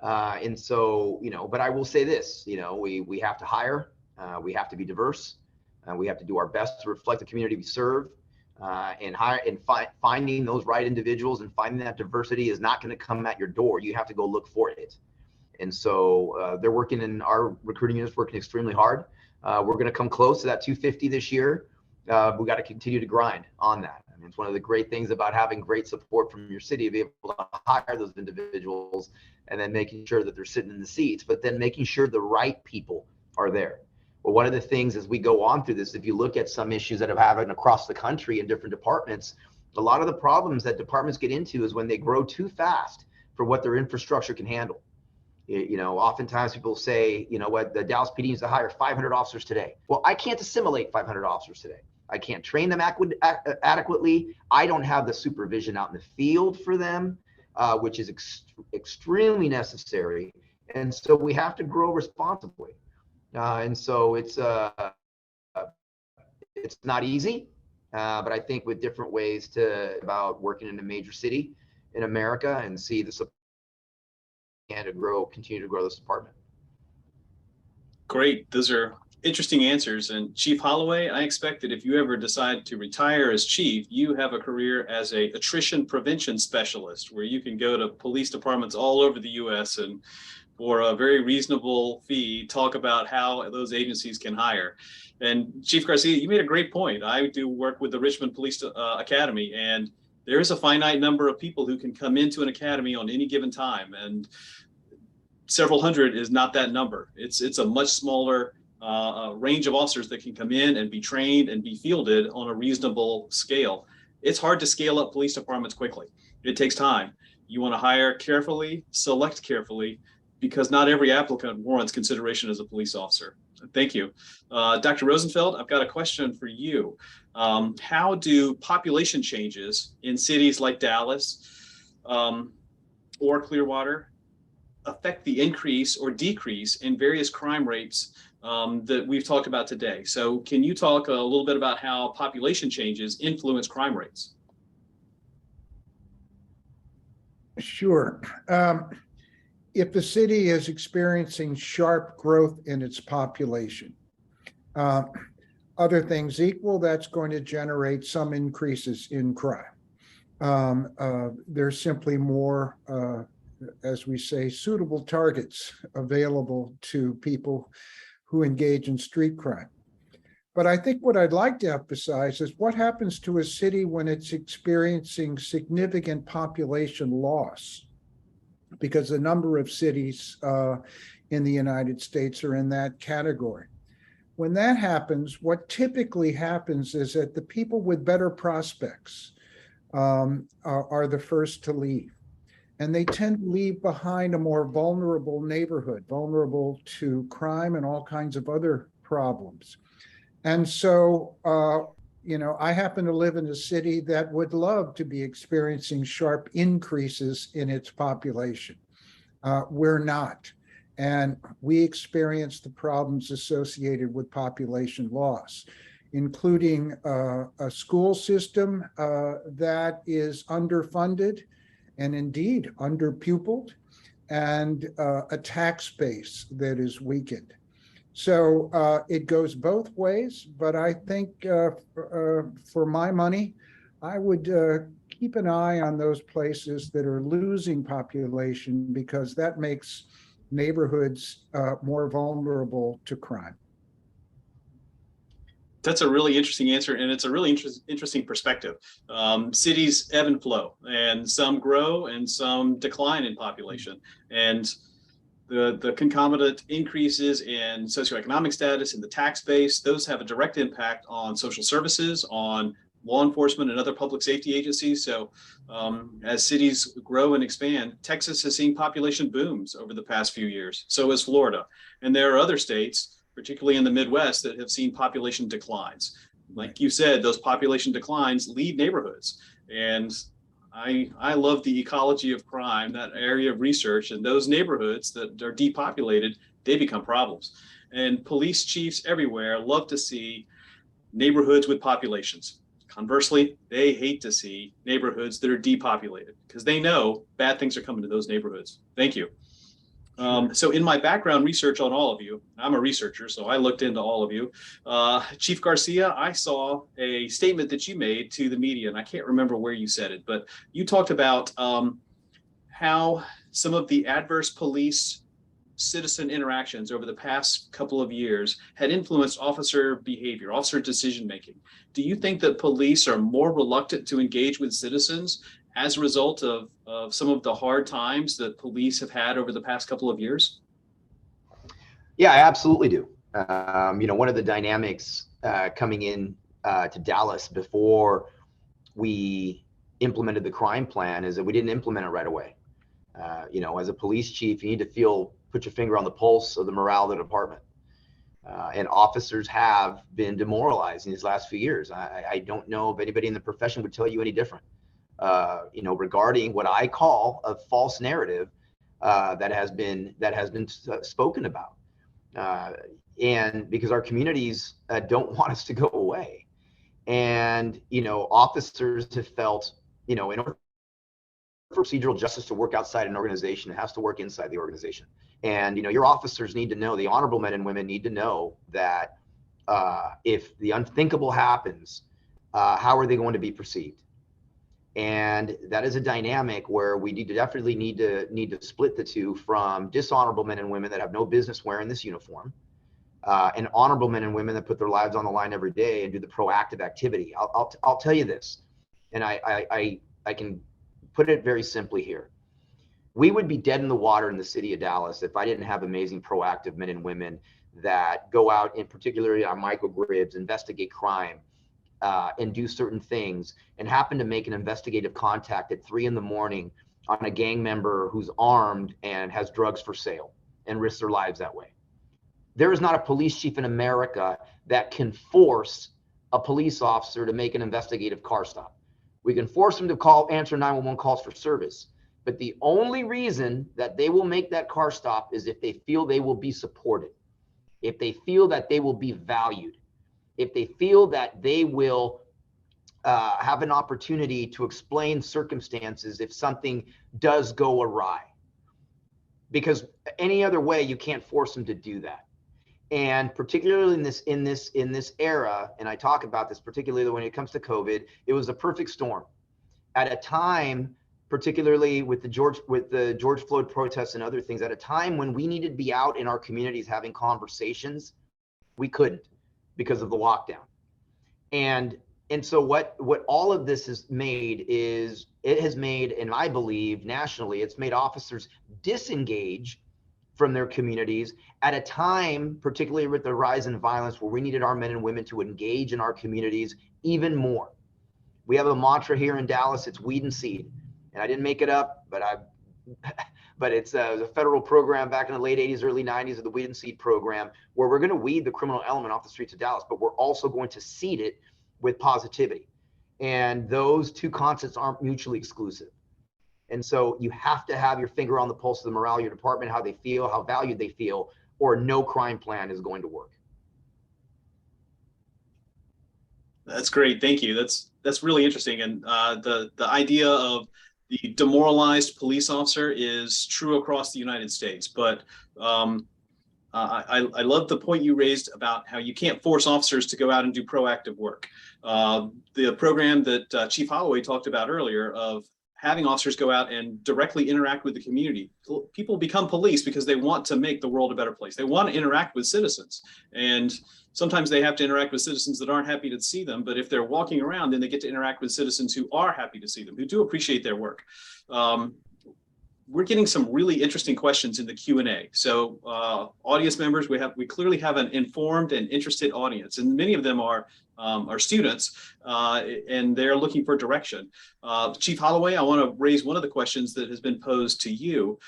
And so, but I will say this, we have to hire, we have to be diverse, we have to do our best to reflect the community we serve, and finding those right individuals and finding that diversity is not going to come at your door. You have to go look for it. And so they're working in our recruiting units, working extremely hard. We're going to come close to that 250 this year. We got to continue to grind on that. I mean, it's one of the great things about having great support from your city to be able to hire those individuals and then making sure that they're sitting in the seats, but then making sure the right people are there. Well, one of the things as we go on through this, if you look at some issues that have happened across the country in different departments, a lot of the problems that departments get into is when they grow too fast for what their infrastructure can handle. Oftentimes people say, the Dallas PD needs to hire 500 officers today. Well, I can't assimilate 500 officers today. I can't train them adequately. I don't have the supervision out in the field for them, which is extremely necessary. And so we have to grow responsibly. And so it's not easy, but I think with different ways about working in a major city in America and see the support and continue to grow this department. Great. Those are interesting answers. And Chief Holloway, I expect that if you ever decide to retire as chief, you have a career as a attrition prevention specialist, where you can go to police departments all over the U.S. and for a very reasonable fee, talk about how those agencies can hire. And Chief Garcia, you made a great point. I do work with the Richmond Police Academy, and there is a finite number of people who can come into an academy on any given time. And several hundred is not that number. It's a much smaller range of officers that can come in and be trained and be fielded on a reasonable scale. It's hard to scale up police departments quickly. It takes time. You want to hire carefully, select carefully, because not every applicant warrants consideration as a police officer. Thank you. Dr. Rosenfeld, I've got a question for you. How do population changes in cities like Dallas or Clearwater affect the increase or decrease in various crime rates that we've talked about today? So can you talk a little bit about how population changes influence crime rates? Sure. If the city is experiencing sharp growth in its population, other things equal, that's going to generate some increases in crime. There's simply more, as we say, suitable targets available to people who engage in street crime. But I think what I'd like to emphasize is what happens to a city when it's experiencing significant population loss, because a number of cities in the United States are in that category. When that happens, what typically happens is that the people with better prospects are the first to leave. And they tend to leave behind a more vulnerable neighborhood, vulnerable to crime and all kinds of other problems. And so, I happen to live in a city that would love to be experiencing sharp increases in its population. We're not. And we experience the problems associated with population loss, including a school system that is underfunded and indeed underpupiled, and a tax base that is weakened. So it goes both ways, but I think for my money, I would keep an eye on those places that are losing population, because that makes neighborhoods more vulnerable to crime. That's a really interesting answer, and it's a really interesting perspective. Cities ebb and flow, and some grow and some decline in population. And the concomitant increases in socioeconomic status and the tax base, those have a direct impact on social services, on law enforcement and other public safety agencies. So as cities grow and expand, Texas has seen population booms over the past few years. So has Florida. And there are other states, particularly in the Midwest, that have seen population declines. Like you said, those population declines lead neighborhoods. And I love the ecology of crime, that area of research, and those neighborhoods that are depopulated, they become problems. And police chiefs everywhere love to see neighborhoods with populations. Conversely, they hate to see neighborhoods that are depopulated because they know bad things are coming to those neighborhoods. Thank you. So in my background research on all of you, I'm a researcher, so I looked into all of you. Chief Garcia, I saw a statement that you made to the media, and I can't remember where you said it, but you talked about how some of the adverse police citizen interactions over the past couple of years had influenced officer behavior, officer decision-making. Do you think that police are more reluctant to engage with citizens as a result of some of the hard times that police have had over the past couple of years? Yeah, I absolutely do. One of the dynamics coming in to Dallas before we implemented the crime plan is that we didn't implement it right away. As a police chief, you need to put your finger on the pulse of the morale of the department. And officers have been demoralized in these last few years. I don't know if anybody in the profession would tell you any different. Regarding what I call a false narrative that has been spoken about, and because our communities don't want us to go away, and officers have felt, in order for procedural justice to work outside an organization, it has to work inside the organization. And your officers need to know, the honorable men and women need to know that if the unthinkable happens, how are they going to be perceived? And that is a dynamic where we definitely need to split the two from dishonorable men and women that have no business wearing this uniform, and honorable men and women that put their lives on the line every day and do the proactive activity. I'll tell you this, and I can put it very simply here. We would be dead in the water in the city of Dallas if I didn't have amazing proactive men and women that go out, in particularly on microgrids, investigate crime, and do certain things, and happen to make an investigative contact at 3 a.m. on a gang member who's armed and has drugs for sale and risk their lives that way. There is not a police chief in America that can force a police officer to make an investigative car stop. We can force them to answer 911 calls for service, but the only reason that they will make that car stop is if they feel they will be supported, if they feel that they will be valued, if they feel that they will have an opportunity to explain circumstances if something does go awry. Because any other way, you can't force them to do that. And particularly in this era, and I talk about this particularly when it comes to COVID, it was a perfect storm. At a time, particularly with the George Floyd protests and other things, at a time when we needed to be out in our communities having conversations, we couldn't because of the lockdown. And so what all of this has made is, it has made, and I believe nationally, it's made officers disengage from their communities at a time, particularly with the rise in violence, where we needed our men and women to engage in our communities even more. We have a mantra here in Dallas, it's weed and seed. And I didn't make it up, but it's a federal program back in the late 80s, early 90s of the Weed and Seed program, where we're going to weed the criminal element off the streets of Dallas, but we're also going to seed it with positivity. And those two concepts aren't mutually exclusive. And so you have to have your finger on the pulse of the morale of your department, how they feel, how valued they feel, or no crime plan is going to work. That's great. Thank you. That's really interesting. And the idea of the demoralized police officer is true across the United States. But I love the point you raised about how you can't force officers to go out and do proactive work. The program that Chief Holloway talked about earlier of having officers go out and directly interact with the community. People become police because they want to make the world a better place. They want to interact with citizens. And sometimes they have to interact with citizens that aren't happy to see them. But if they're walking around, then they get to interact with citizens who are happy to see them, who do appreciate their work. we're getting some really interesting questions in the Q&A. So audience members, we clearly have an informed and interested audience, and many of them are students, and they're looking for direction. Chief Holloway, I want to raise one of the questions that has been posed to you,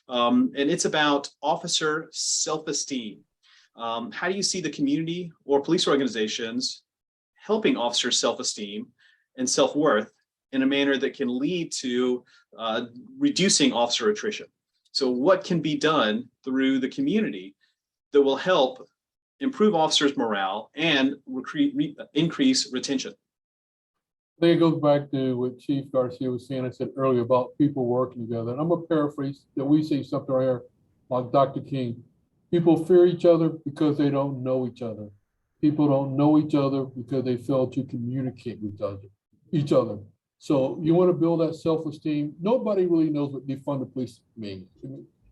and it's about officer self-esteem. How do you see the community or police organizations helping officers' self-esteem and self-worth in a manner that can lead to reducing officer attrition? So what can be done through the community that will help improve officers' morale and increase retention? I think it goes back to what Chief Garcia was saying, I said earlier about people working together. And I'm gonna paraphrase that we say something right here, like Dr. King. People fear each other because they don't know each other. People don't know each other because they fail to communicate with each other. So you want to build that self-esteem. Nobody really knows what defund the police means.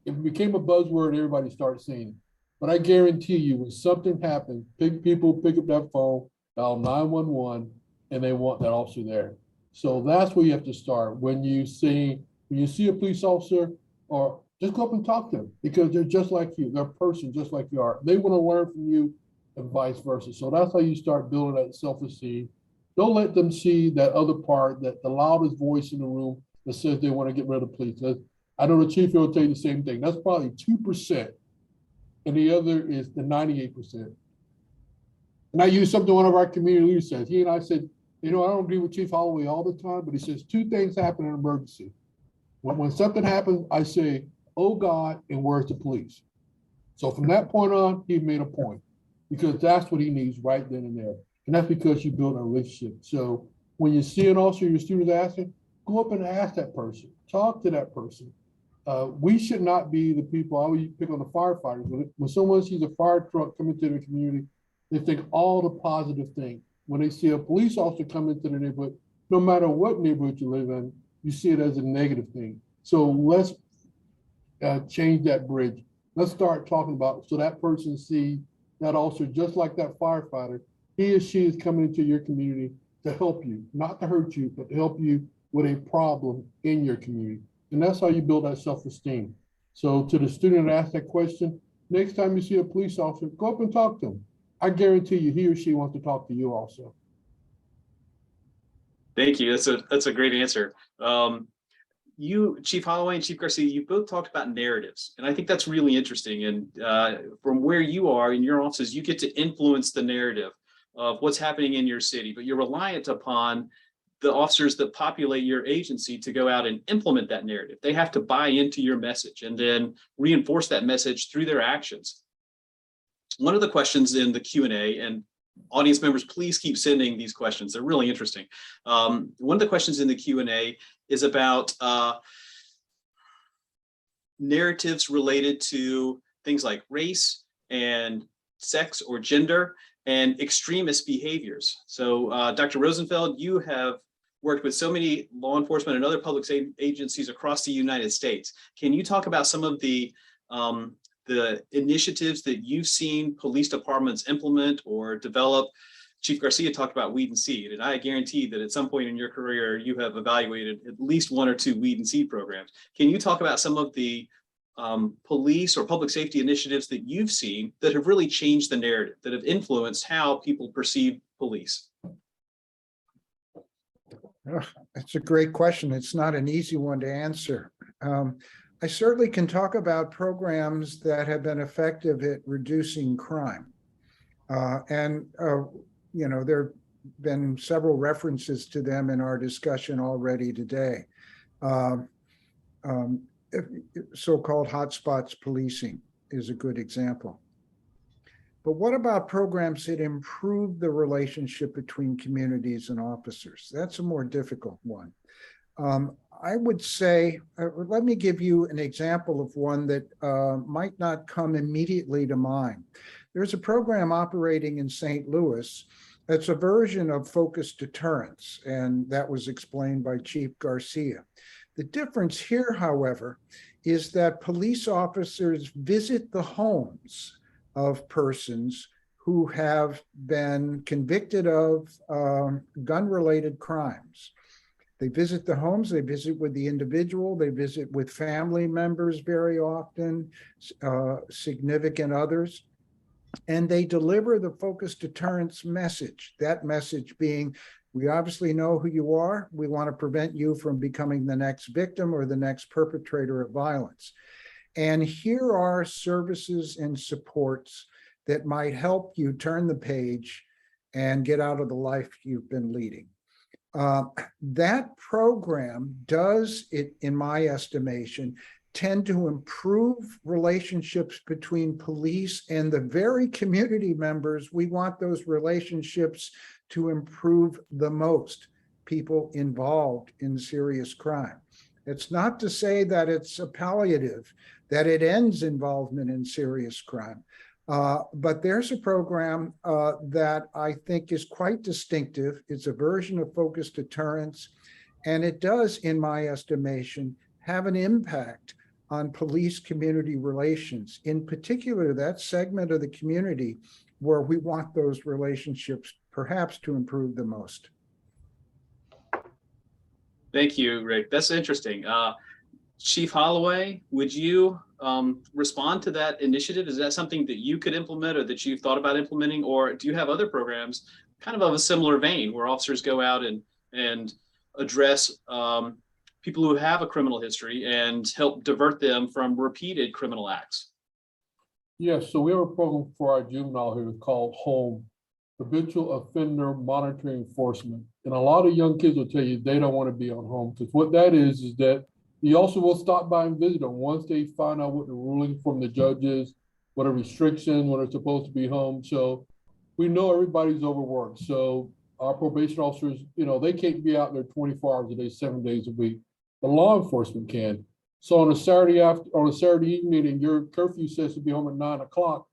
It became a buzzword, everybody started saying it. But I guarantee you, when something happens, people pick up that phone, dial 911, and they want that officer there. So that's where you have to start. When you see a police officer, or just go up and talk to them, because they're just like you. They're a person just like you are. They want to learn from you and vice versa. So that's how you start building that self-esteem. Don't let them see that other part, that the loudest voice in the room that says they want to get rid of police. I know the chief will tell you the same thing. That's probably 2%. And the other is the 98%. And I use something one of our community leaders says. He and I said, I don't agree with Chief Holloway all the time, but he says 2 things happen in an emergency. When something happens, I say, oh God, and where's the police? So from that point on, he made a point, because that's what he needs right then and there. And that's because you build a relationship. So when you see an officer, your students asking, go up and ask that person, talk to that person. We should not be the people, I always pick on the firefighters. When someone sees a fire truck coming to the community, they think all the positive things. When they see a police officer come into the neighborhood, no matter what neighborhood you live in, you see it as a negative thing. So let's change that bridge. Let's start talking about, so that person sees that officer just like that firefighter. He or she is coming into your community to help you, not to hurt you, but to help you with a problem in your community. And that's how you build that self-esteem. So to the student that asked that question, next time you see a police officer, go up and talk to him. I guarantee you he or she wants to talk to you also. Thank you. That's a great answer. You, Chief Holloway and Chief Garcia, you both talked about narratives, and I think that's really interesting. And from where you are in your offices, you get to influence the narrative of what's happening in your city, but you're reliant upon the officers that populate your agency to go out and implement that narrative. They have to buy into your message and then reinforce that message through their actions. One of the questions in the Q&A, and audience members, please keep sending these questions. They're really interesting. One of the questions in the Q&A is about narratives related to things like race and sex or gender and extremist behaviors. So Dr. Rosenfeld, you have worked with so many law enforcement and other public agencies across the United States. Can you talk about some of the initiatives that you've seen police departments implement or develop? Chief Garcia talked about weed and seed, and I guarantee that at some point in your career, you have evaluated at least 1 or 2 weed and seed programs. Can you talk about some of the police or public safety initiatives that you've seen that have really changed the narrative, that have influenced how people perceive police? That's a great question. It's not an easy one to answer. I certainly can talk about programs that have been effective at reducing crime. There have been several references to them in our discussion already today. So-called hotspots policing is a good example. But what about programs that improve the relationship between communities and officers? That's a more difficult one. I would say, let me give you an example of one that might not come immediately to mind. There's a program operating in St. Louis that's a version of focused deterrence, and that was explained by Chief Garcia. The difference here, however, is that police officers visit the homes of persons who have been convicted of gun-related crimes. They visit the homes, they visit with the individual, they visit with family members very often, significant others, and they deliver the focused deterrence message. That message being, we obviously know who you are. We want to prevent you from becoming the next victim or the next perpetrator of violence. And here are services and supports that might help you turn the page and get out of the life you've been leading. That program does, it, in my estimation, tend to improve relationships between police and the very community members we want those relationships to improve the most, people involved in serious crime. It's not to say that it's a palliative, that it ends involvement in serious crime. But there's a program that I think is quite distinctive. It's a version of focused deterrence, and it does, in my estimation, have an impact on police-community relations, in particular, that segment of the community where we want those relationships perhaps to improve the most. Thank you, Rick. That's interesting. Chief Holloway, would you respond to that initiative? Is that something that you could implement or that you've thought about implementing, or do you have other programs kind of a similar vein where officers go out and address people who have a criminal history and help divert them from repeated criminal acts? Yes, so we have a program for our juvenile here called HOME, Habitual Offender Monitoring Enforcement. And a lot of young kids will tell you they don't want to be on home, because what that is that you also will stop by and visit them once they find out what the ruling from the judge is, what a restriction, when they're supposed to be home. So we know everybody's overworked. So our probation officers, you know, they can't be out there 24 hours a day, 7 days a week. The law enforcement can. So on a Saturday evening, and your curfew says to be home at 9 o'clock,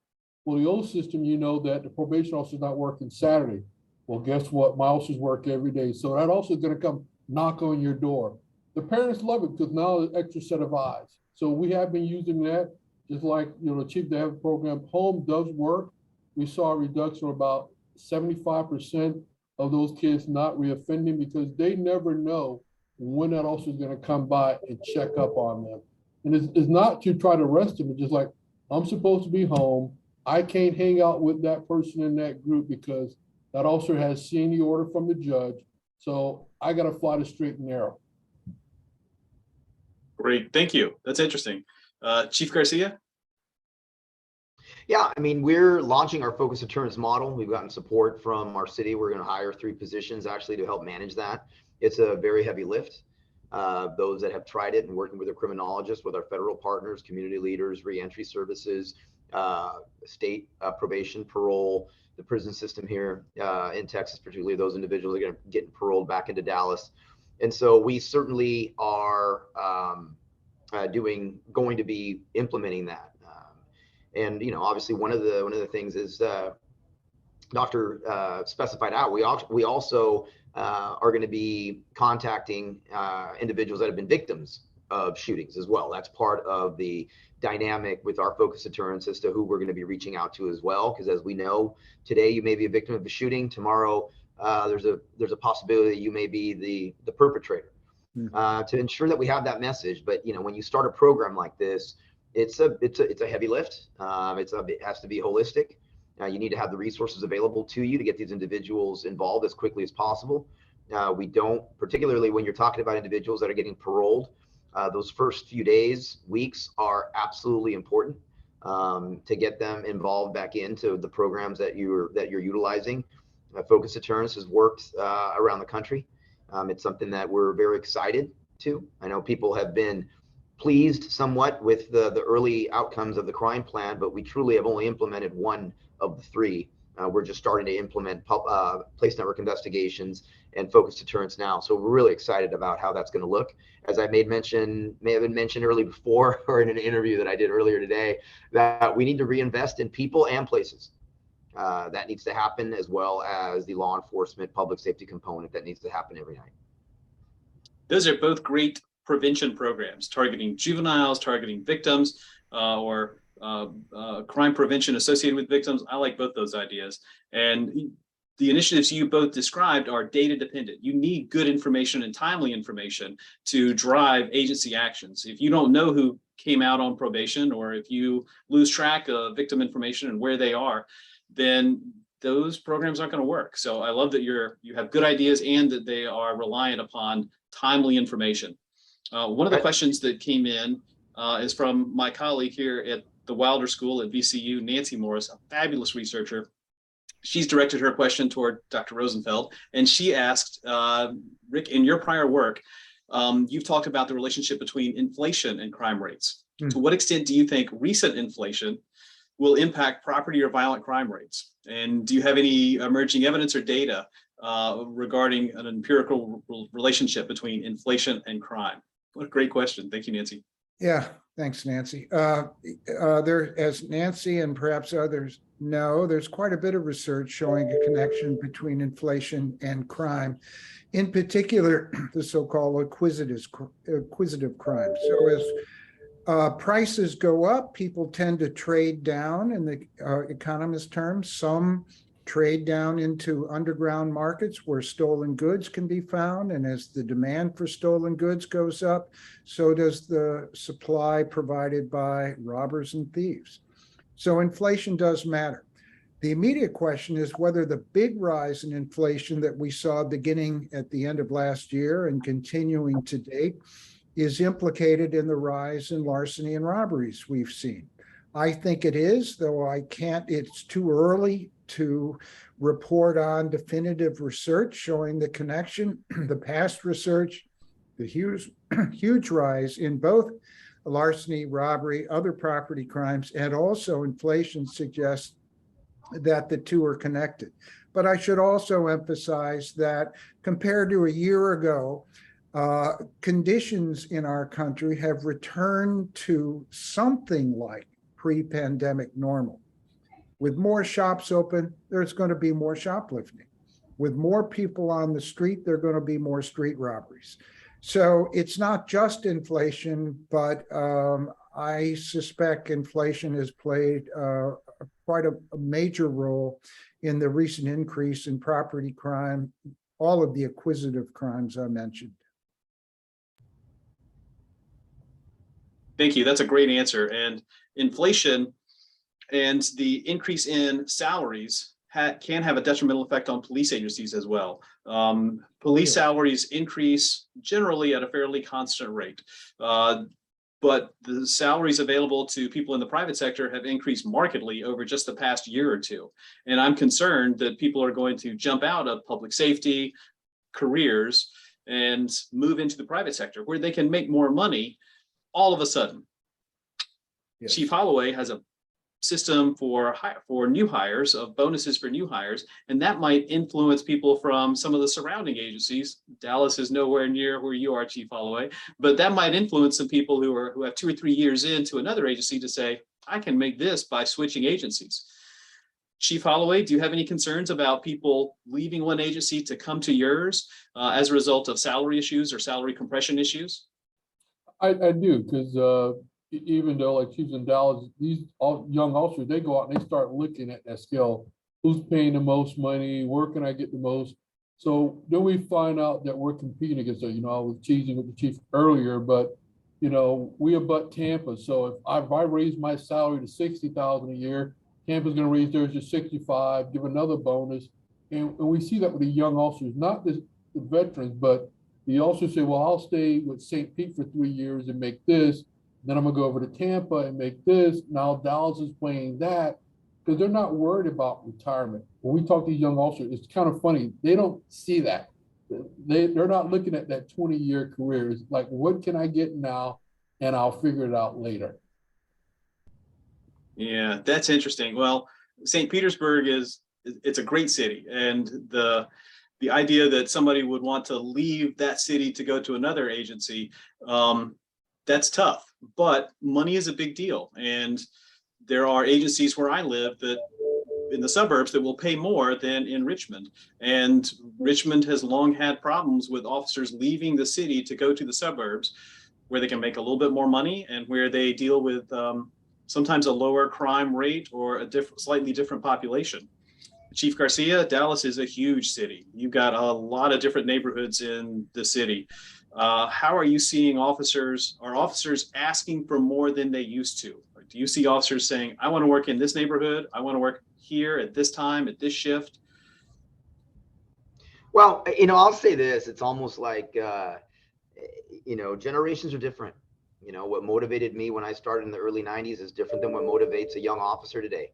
well, the old system, you know that the probation officer is not working Saturday. Well, guess what? My officers work every day. So that also is going to come knock on your door. The parents love it because now there's an extra set of eyes. So we have been using that, just like, you know, the chief to have a program. Home does work. We saw a reduction of about 75% of those kids not reoffending, because they never know when that officer is going to come by and check up on them. And it's not to try to arrest them. It's just like, I'm supposed to be home. I can't hang out with that person in that group because that officer has seen the order from the judge. So I got to fly the straight and narrow. Great, thank you. That's interesting. Chief Garcia? Yeah, I mean, we're launching our focused deterrence model. We've gotten support from our city. We're going to hire 3 positions actually to help manage that. It's a very heavy lift. Those that have tried it and working with a criminologist, with our federal partners, community leaders, reentry services, state probation, parole, the prison system here in Texas, particularly those individuals are going to get paroled back into Dallas. And so we certainly are going to be implementing that. And you know, obviously, one of the things is Dr. specified out. We also are going to be contacting individuals that have been victims of shootings as well. That's part of the dynamic with our focus deterrence as to who we're going to be reaching out to as well. Because as we know, today you may be a victim of a shooting. Tomorrow, there's a possibility that you may be the perpetrator. To ensure that we have that message. But you know, when you start a program like this, it's a heavy lift. It has to be holistic. You need to have the resources available to you to get these individuals involved as quickly as possible. We don't, particularly when you're talking about individuals that are getting paroled, those first few days, weeks are absolutely important to get them involved back into the programs that you're utilizing. Focus deterrence has worked around the country. It's something that we're very excited to. I know people have been pleased somewhat with the early outcomes of the crime plan, but we truly have only implemented 1 of the 3. We're just starting to implement place network investigations and focus deterrence now. So we're really excited about how that's going to look. As I may have mentioned early before, or in an interview that I did earlier today, that we need to reinvest in people and places. That needs to happen, as well as the law enforcement public safety component that needs to happen every night. Those are both great prevention programs, targeting juveniles, targeting victims, or crime prevention associated with victims. I like both those ideas. And the initiatives you both described are data dependent. You need good information and timely information to drive agency actions. If you don't know who came out on probation, or if you lose track of victim information and where they are, then those programs aren't going to work. So I love that you have good ideas and that they are reliant upon timely information. One of the questions that came in is from my colleague here at the Wilder School at VCU, Nancy Morris, a fabulous researcher. She's directed her question toward Dr. Rosenfeld, and she asked, Rick, in your prior work, you've talked about the relationship between inflation and crime rates. To what extent do you think recent inflation will impact property or violent crime rates? And do you have any emerging evidence or data regarding an empirical relationship between inflation and crime? What a great question. Thank you, Nancy. Yeah, thanks, Nancy. As Nancy and perhaps others know, there's quite a bit of research showing a connection between inflation and crime, in particular, the so-called acquisitive crime. So as prices go up, people tend to trade down in the economist terms. Some trade down into underground markets where stolen goods can be found. And as the demand for stolen goods goes up, so does the supply provided by robbers and thieves. So inflation does matter. The immediate question is whether the big rise in inflation that we saw beginning at the end of last year and continuing to date is implicated in the rise in larceny and robberies we've seen. I think it is, though it's too early to report on definitive research showing the connection. The past research, the huge rise in both larceny, robbery, other property crimes, and also inflation suggests that the two are connected. But I should also emphasize that compared to a year ago, conditions in our country have returned to something like pre-pandemic normal. With more shops open, there's going to be more shoplifting. With more people on the street, there are going to be more street robberies. So it's not just inflation, but I suspect inflation has played quite a major role in the recent increase in property crime, all of the acquisitive crimes I mentioned. Thank you. That's a great answer. And inflation and the increase in salaries can have a detrimental effect on police agencies as well. Police salaries increase generally at a fairly constant rate, but the salaries available to people in the private sector have increased markedly over just the past year or two. And I'm concerned that people are going to jump out of public safety careers and move into the private sector where they can make more money all of a sudden. Yes. Chief Holloway has a system for new hires, of bonuses for new hires, and that might influence people from some of the surrounding agencies. Dallas is nowhere near where you are, Chief Holloway, but that might influence some people who have 2 or 3 years into another agency to say, I can make this by switching agencies. Chief Holloway, do you have any concerns about people leaving one agency to come to yours as a result of salary issues or salary compression issues? I do, because even though like Chiefs in Dallas, these young officers, they go out and they start looking at that scale. Who's paying the most money? Where can I get the most? So then we find out that we're competing against it. You know, I was teasing with the chief earlier, but you know, we abut Tampa. So if I raise my salary to $60,000 a year, Tampa's going to raise theirs to 65, give another bonus, and we see that with the young officers, not the veterans, but the officers say, well, I'll stay with St. Pete for 3 years and make this. Then I'm gonna go over to Tampa and make this. Now Dallas is playing that because they're not worried about retirement. When we talk to young officers, it's kind of funny. They don't see that. They're not looking at that 20-year career. It's like, what can I get now? And I'll figure it out later. Yeah, that's interesting. Well, St. Petersburg it's a great city. And the idea that somebody would want to leave that city to go to another agency, that's tough, but money is a big deal. And there are agencies where I live that in the suburbs that will pay more than in Richmond. And Richmond has long had problems with officers leaving the city to go to the suburbs where they can make a little bit more money and where they deal with sometimes a lower crime rate or a slightly different population. Chief Garcia, Dallas is a huge city. You've got a lot of different neighborhoods in the city. How are you seeing officers? Are officers asking for more than they used to? Like, do you see officers saying, I want to work in this neighborhood, I want to work here at this time, at this shift? Well, I'll say this, it's almost like, generations are different. What motivated me when I started in the early 90s is different than what motivates a young officer today.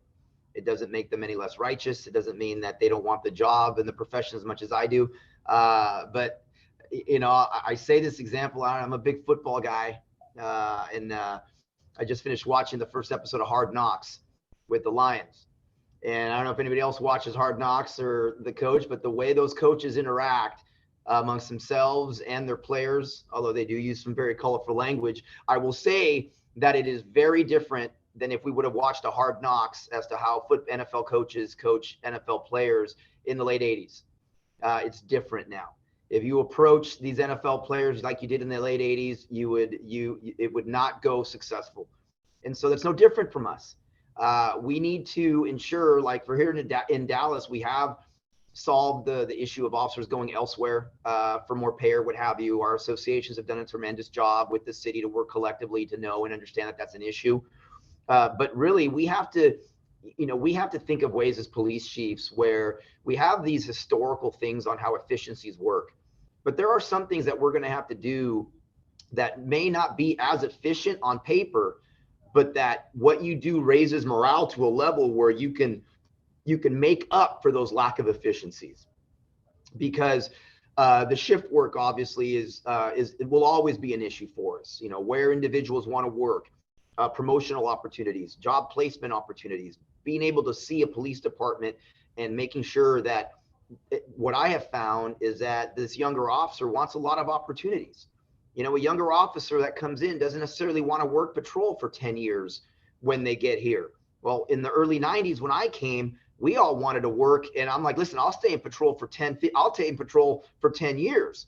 It doesn't make them any less righteous. It doesn't mean that they don't want the job and the profession as much as I do. But I say this example, I'm a big football guy, and I just finished watching the first episode of Hard Knocks with the Lions. And I don't know if anybody else watches Hard Knocks or the coach, but the way those coaches interact amongst themselves and their players, although they do use some very colorful language, I will say that it is very different than if we would have watched a Hard Knocks as to how NFL coaches coach NFL players in the late 80s. It's different now. If you approach these NFL players like you did in the late 80s, it would not go successful. And so that's no different from us. We need to ensure, like for here in Dallas, we have solved the issue of officers going elsewhere for more pay or what have you. Our associations have done a tremendous job with the city to work collectively to know and understand that that's an issue. But really, we have to think of ways as police chiefs where we have these historical things on how efficiencies work. But there are some things that we're going to have to do that may not be as efficient on paper, but that what you do raises morale to a level where you can make up for those lack of efficiencies. Because the shift work obviously it will always be an issue for us. Where individuals want to work. Promotional opportunities, job placement opportunities, being able to see a police department and making sure that what I have found is that this younger officer wants a lot of opportunities. A younger officer that comes in doesn't necessarily want to work patrol for 10 years when they get here. Well, in the early 90s, when I came, we all wanted to work. And I'm like, listen, I'll stay in patrol for 10 years,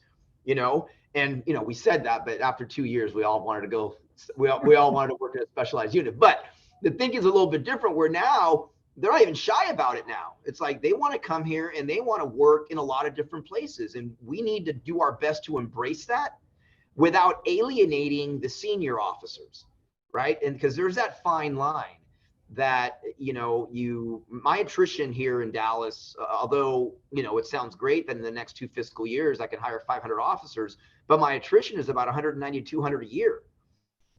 and, we said that, but after 2 years, we all wanted to go. We all wanted to work in a specialized unit. But the thing is a little bit different where now they're not even shy about it now. It's like they want to come here and they want to work in a lot of different places. And we need to do our best to embrace that without alienating the senior officers, right? And because there's that fine line that, my attrition here in Dallas, although, it sounds great that in the next 2 fiscal years, I can hire 500 officers, but my attrition is about 190, 200 a year.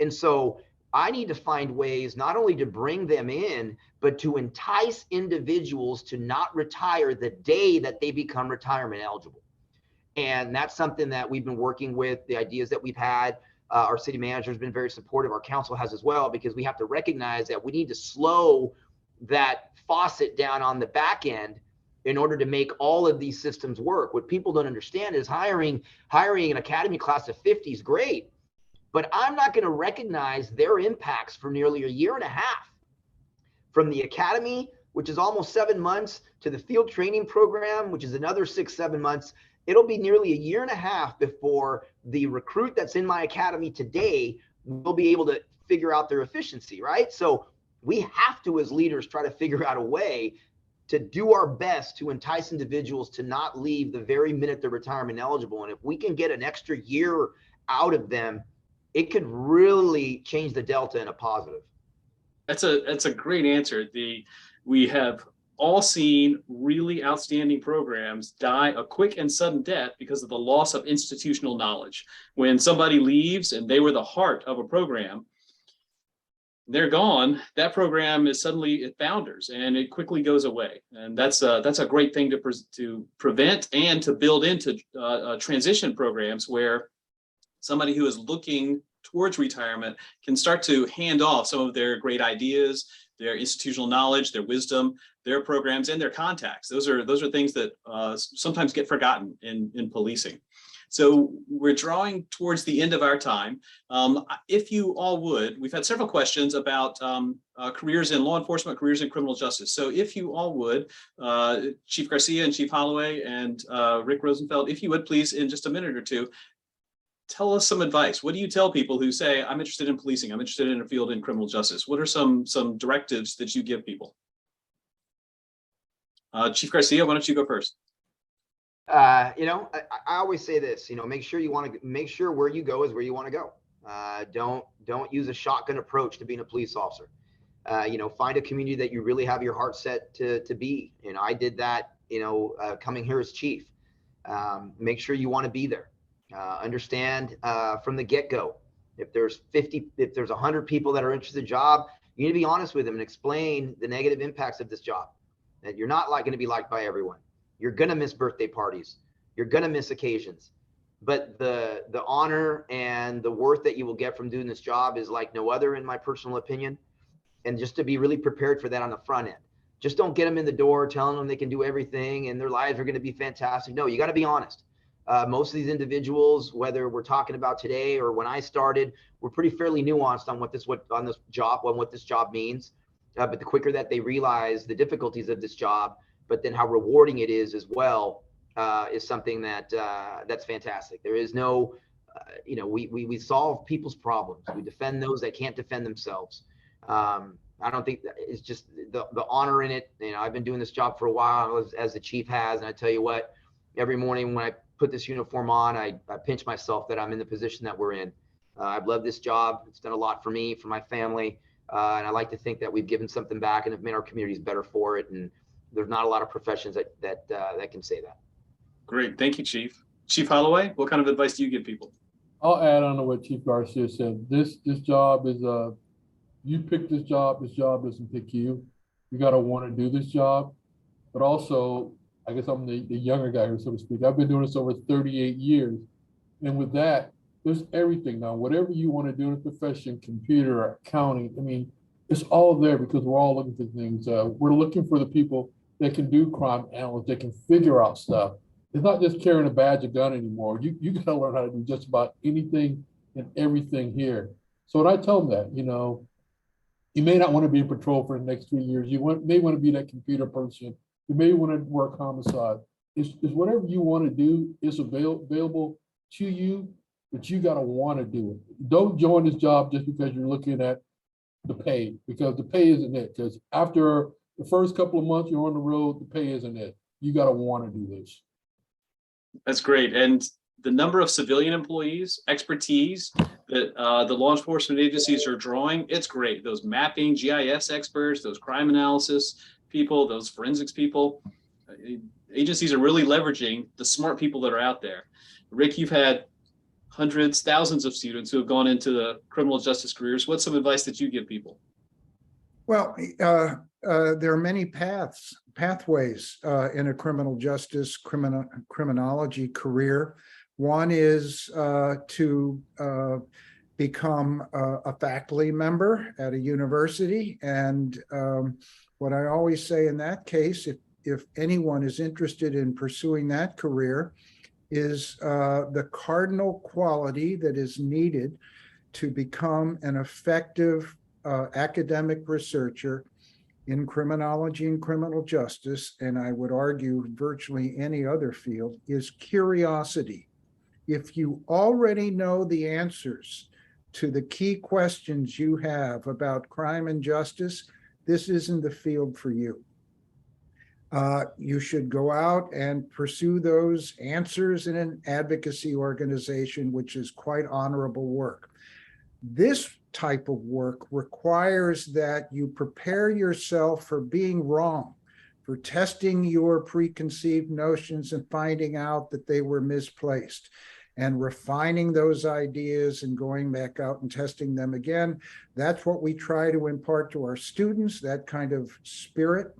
And so I need to find ways not only to bring them in, but to entice individuals to not retire the day that they become retirement eligible. And that's something that we've been working with, the ideas that we've had. Our city manager has been very supportive. Our council has as well, because we have to recognize that we need to slow that faucet down on the back end in order to make all of these systems work. What people don't understand is hiring an academy class of 50 is great, but I'm not going to recognize their impacts for nearly a year and a half. From the academy, which is almost 7 months, to the field training program, which is another 6-7 months, it'll be nearly a year and a half before the recruit that's in my academy today will be able to figure out their efficiency, right? So we have to, as leaders, try to figure out a way to do our best to entice individuals to not leave the very minute they're retirement eligible. And if we can get an extra year out of them, it could really change the delta in a positive. That's a great answer. We have all seen really outstanding programs die a quick and sudden death because of the loss of institutional knowledge. When somebody leaves and they were the heart of a program, they're gone. That program is suddenly at founders and it quickly goes away. And that's a great thing to prevent and to build into transition programs where somebody who is looking towards retirement can start to hand off some of their great ideas, their institutional knowledge, their wisdom, their programs, and their contacts. Those are things that sometimes get forgotten in policing. So we're drawing towards the end of our time. If you all would, we've had several questions about careers in law enforcement, careers in criminal justice. So if you all would, Chief Garcia and Chief Holloway and Rick Rosenfeld, if you would please, in just a minute or two, tell us some advice. What do you tell people who say, I'm interested in policing, I'm interested in a field in criminal justice? What are some directives that you give people? Chief Garcia, why don't you go first? I always say this, make sure where you go is where you want to go. Don't use a shotgun approach to being a police officer. Find a community that you really have your heart set to be. I did that, coming here as chief. Make sure you want to be there. Understand from the get-go. If there's 100 people that are interested in the job, you need to be honest with them and explain the negative impacts of this job. That you're not going to be liked by everyone. You're going to miss birthday parties. You're going to miss occasions. But the honor and the worth that you will get from doing this job is like no other, in my personal opinion. And just to be really prepared for that on the front end. Just don't get them in the door telling them they can do everything and their lives are going to be fantastic. No, you got to be honest. Most of these individuals, whether we're talking about today or when I started, were pretty fairly nuanced on what this job means. But the quicker that they realize the difficulties of this job, but then how rewarding it is as well, is something that's fantastic. There is no, we solve people's problems. We defend those that can't defend themselves. I don't think that it's just the honor in it. I've been doing this job for a while, as the chief has, and I tell you what, every morning when I put this uniform on, I pinch myself that I'm in the position that we're in. I've loved this job. It's done a lot for me, for my family, and I like to think that we've given something back and have made our communities better for it. And there's not a lot of professions that can say that. Great, thank you, Chief. Chief Holloway, what kind of advice do you give people? I'll add on to what Chief Garcia said. This job is you pick this job doesn't pick you. You got to want to do this job. But also, I guess I'm the younger guy here, so to speak. I've been doing this over 38 years. And with that, there's everything now. Whatever you want to do in a profession, computer, accounting, it's all there because we're all looking for things. We're looking for the people that can do crime analysts, that can figure out stuff. It's not just carrying a badge, a gun anymore. You got to learn how to do just about anything and everything here. So when I tell them that, you may not want to be in patrol for the next 3 years. You may want to be that computer person. You may want to work homicide. It's whatever you want to do is available to you, but you got to want to do it. Don't join this job just because you're looking at the pay, because the pay isn't it. Because after the first couple of months you're on the road, the pay isn't it. You got to want to do this. That's great. And the number of civilian employees, expertise that the law enforcement agencies are drawing, it's great. Those mapping, GIS experts, those crime analysis people, those forensics people, agencies are really leveraging the smart people that are out there. Rick, you've had hundreds, thousands of students who have gone into the criminal justice careers. What's some advice that you give people? Well, there are many pathways in a criminal justice, criminology career. One is to become a faculty member at a university. And what I always say in that case, if anyone is interested in pursuing that career, is the cardinal quality that is needed to become an effective academic researcher in criminology and criminal justice, and I would argue virtually any other field, is curiosity. If you already know the answers to the key questions you have about crime and justice, this isn't the field for you. You should go out and pursue those answers in an advocacy organization, which is quite honorable work. This type of work requires that you prepare yourself for being wrong, for testing your preconceived notions and finding out that they were misplaced, and refining those ideas and going back out and testing them again. That's what we try to impart to our students, that kind of spirit,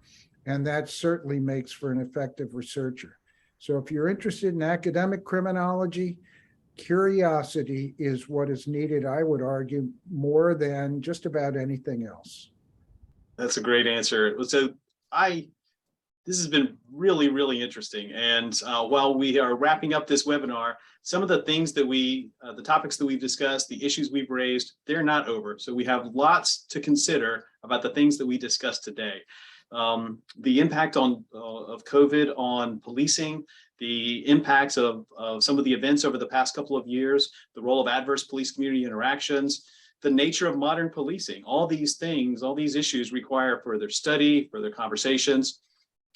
and that certainly makes for an effective researcher. So if you're interested in academic criminology, curiosity is what is needed, I would argue, more than just about anything else. That's a great answer. So this has been really, really interesting. And while we are wrapping up this webinar, some of the things that the topics that we've discussed, the issues we've raised, they're not over. So we have lots to consider about the things that we discussed today. The impact of COVID on policing, the impacts of some of the events over the past couple of years, the role of adverse police community interactions, the nature of modern policing, all these things, all these issues require further study, further conversations.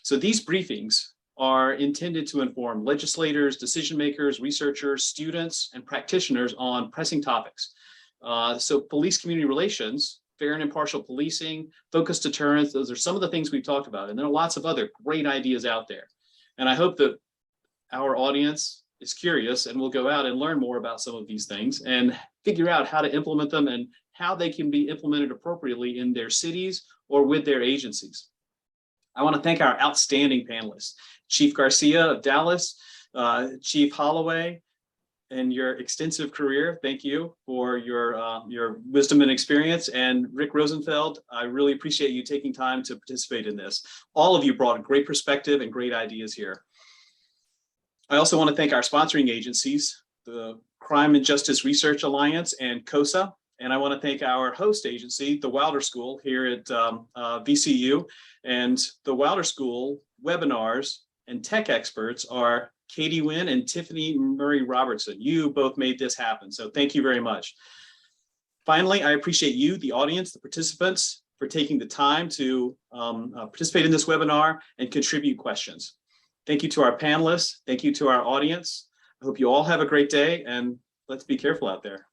So these briefings are intended to inform legislators, decision makers, researchers, students, and practitioners on pressing topics. So police community relations, fair and impartial policing, focused deterrence, those are some of the things we've talked about. And there are lots of other great ideas out there. And I hope that our audience is curious and will go out and learn more about some of these things and figure out how to implement them and how they can be implemented appropriately in their cities or with their agencies. I want to thank our outstanding panelists, Chief Garcia of Dallas, Chief Holloway, and your extensive career. Thank you for your wisdom and experience. And Rick Rosenfeld, I really appreciate you taking time to participate in this. All of you brought a great perspective and great ideas here. I also want to thank our sponsoring agencies, the Crime and Justice Research Alliance and COSSA. And I want to thank our host agency, the Wilder School here at VCU. And the Wilder School webinars and tech experts are Katie Wynn and Tiffany Murray Robertson. You both made this happen. So thank you very much. Finally, I appreciate you, the audience, the participants, for taking the time to participate in this webinar and contribute questions. Thank you to our panelists. Thank you to our audience. I hope you all have a great day, and let's be careful out there.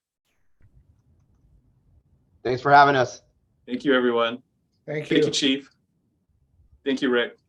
Thanks for having us. Thank you, everyone. Thank you. Thank you, Chief. Thank you, Rick.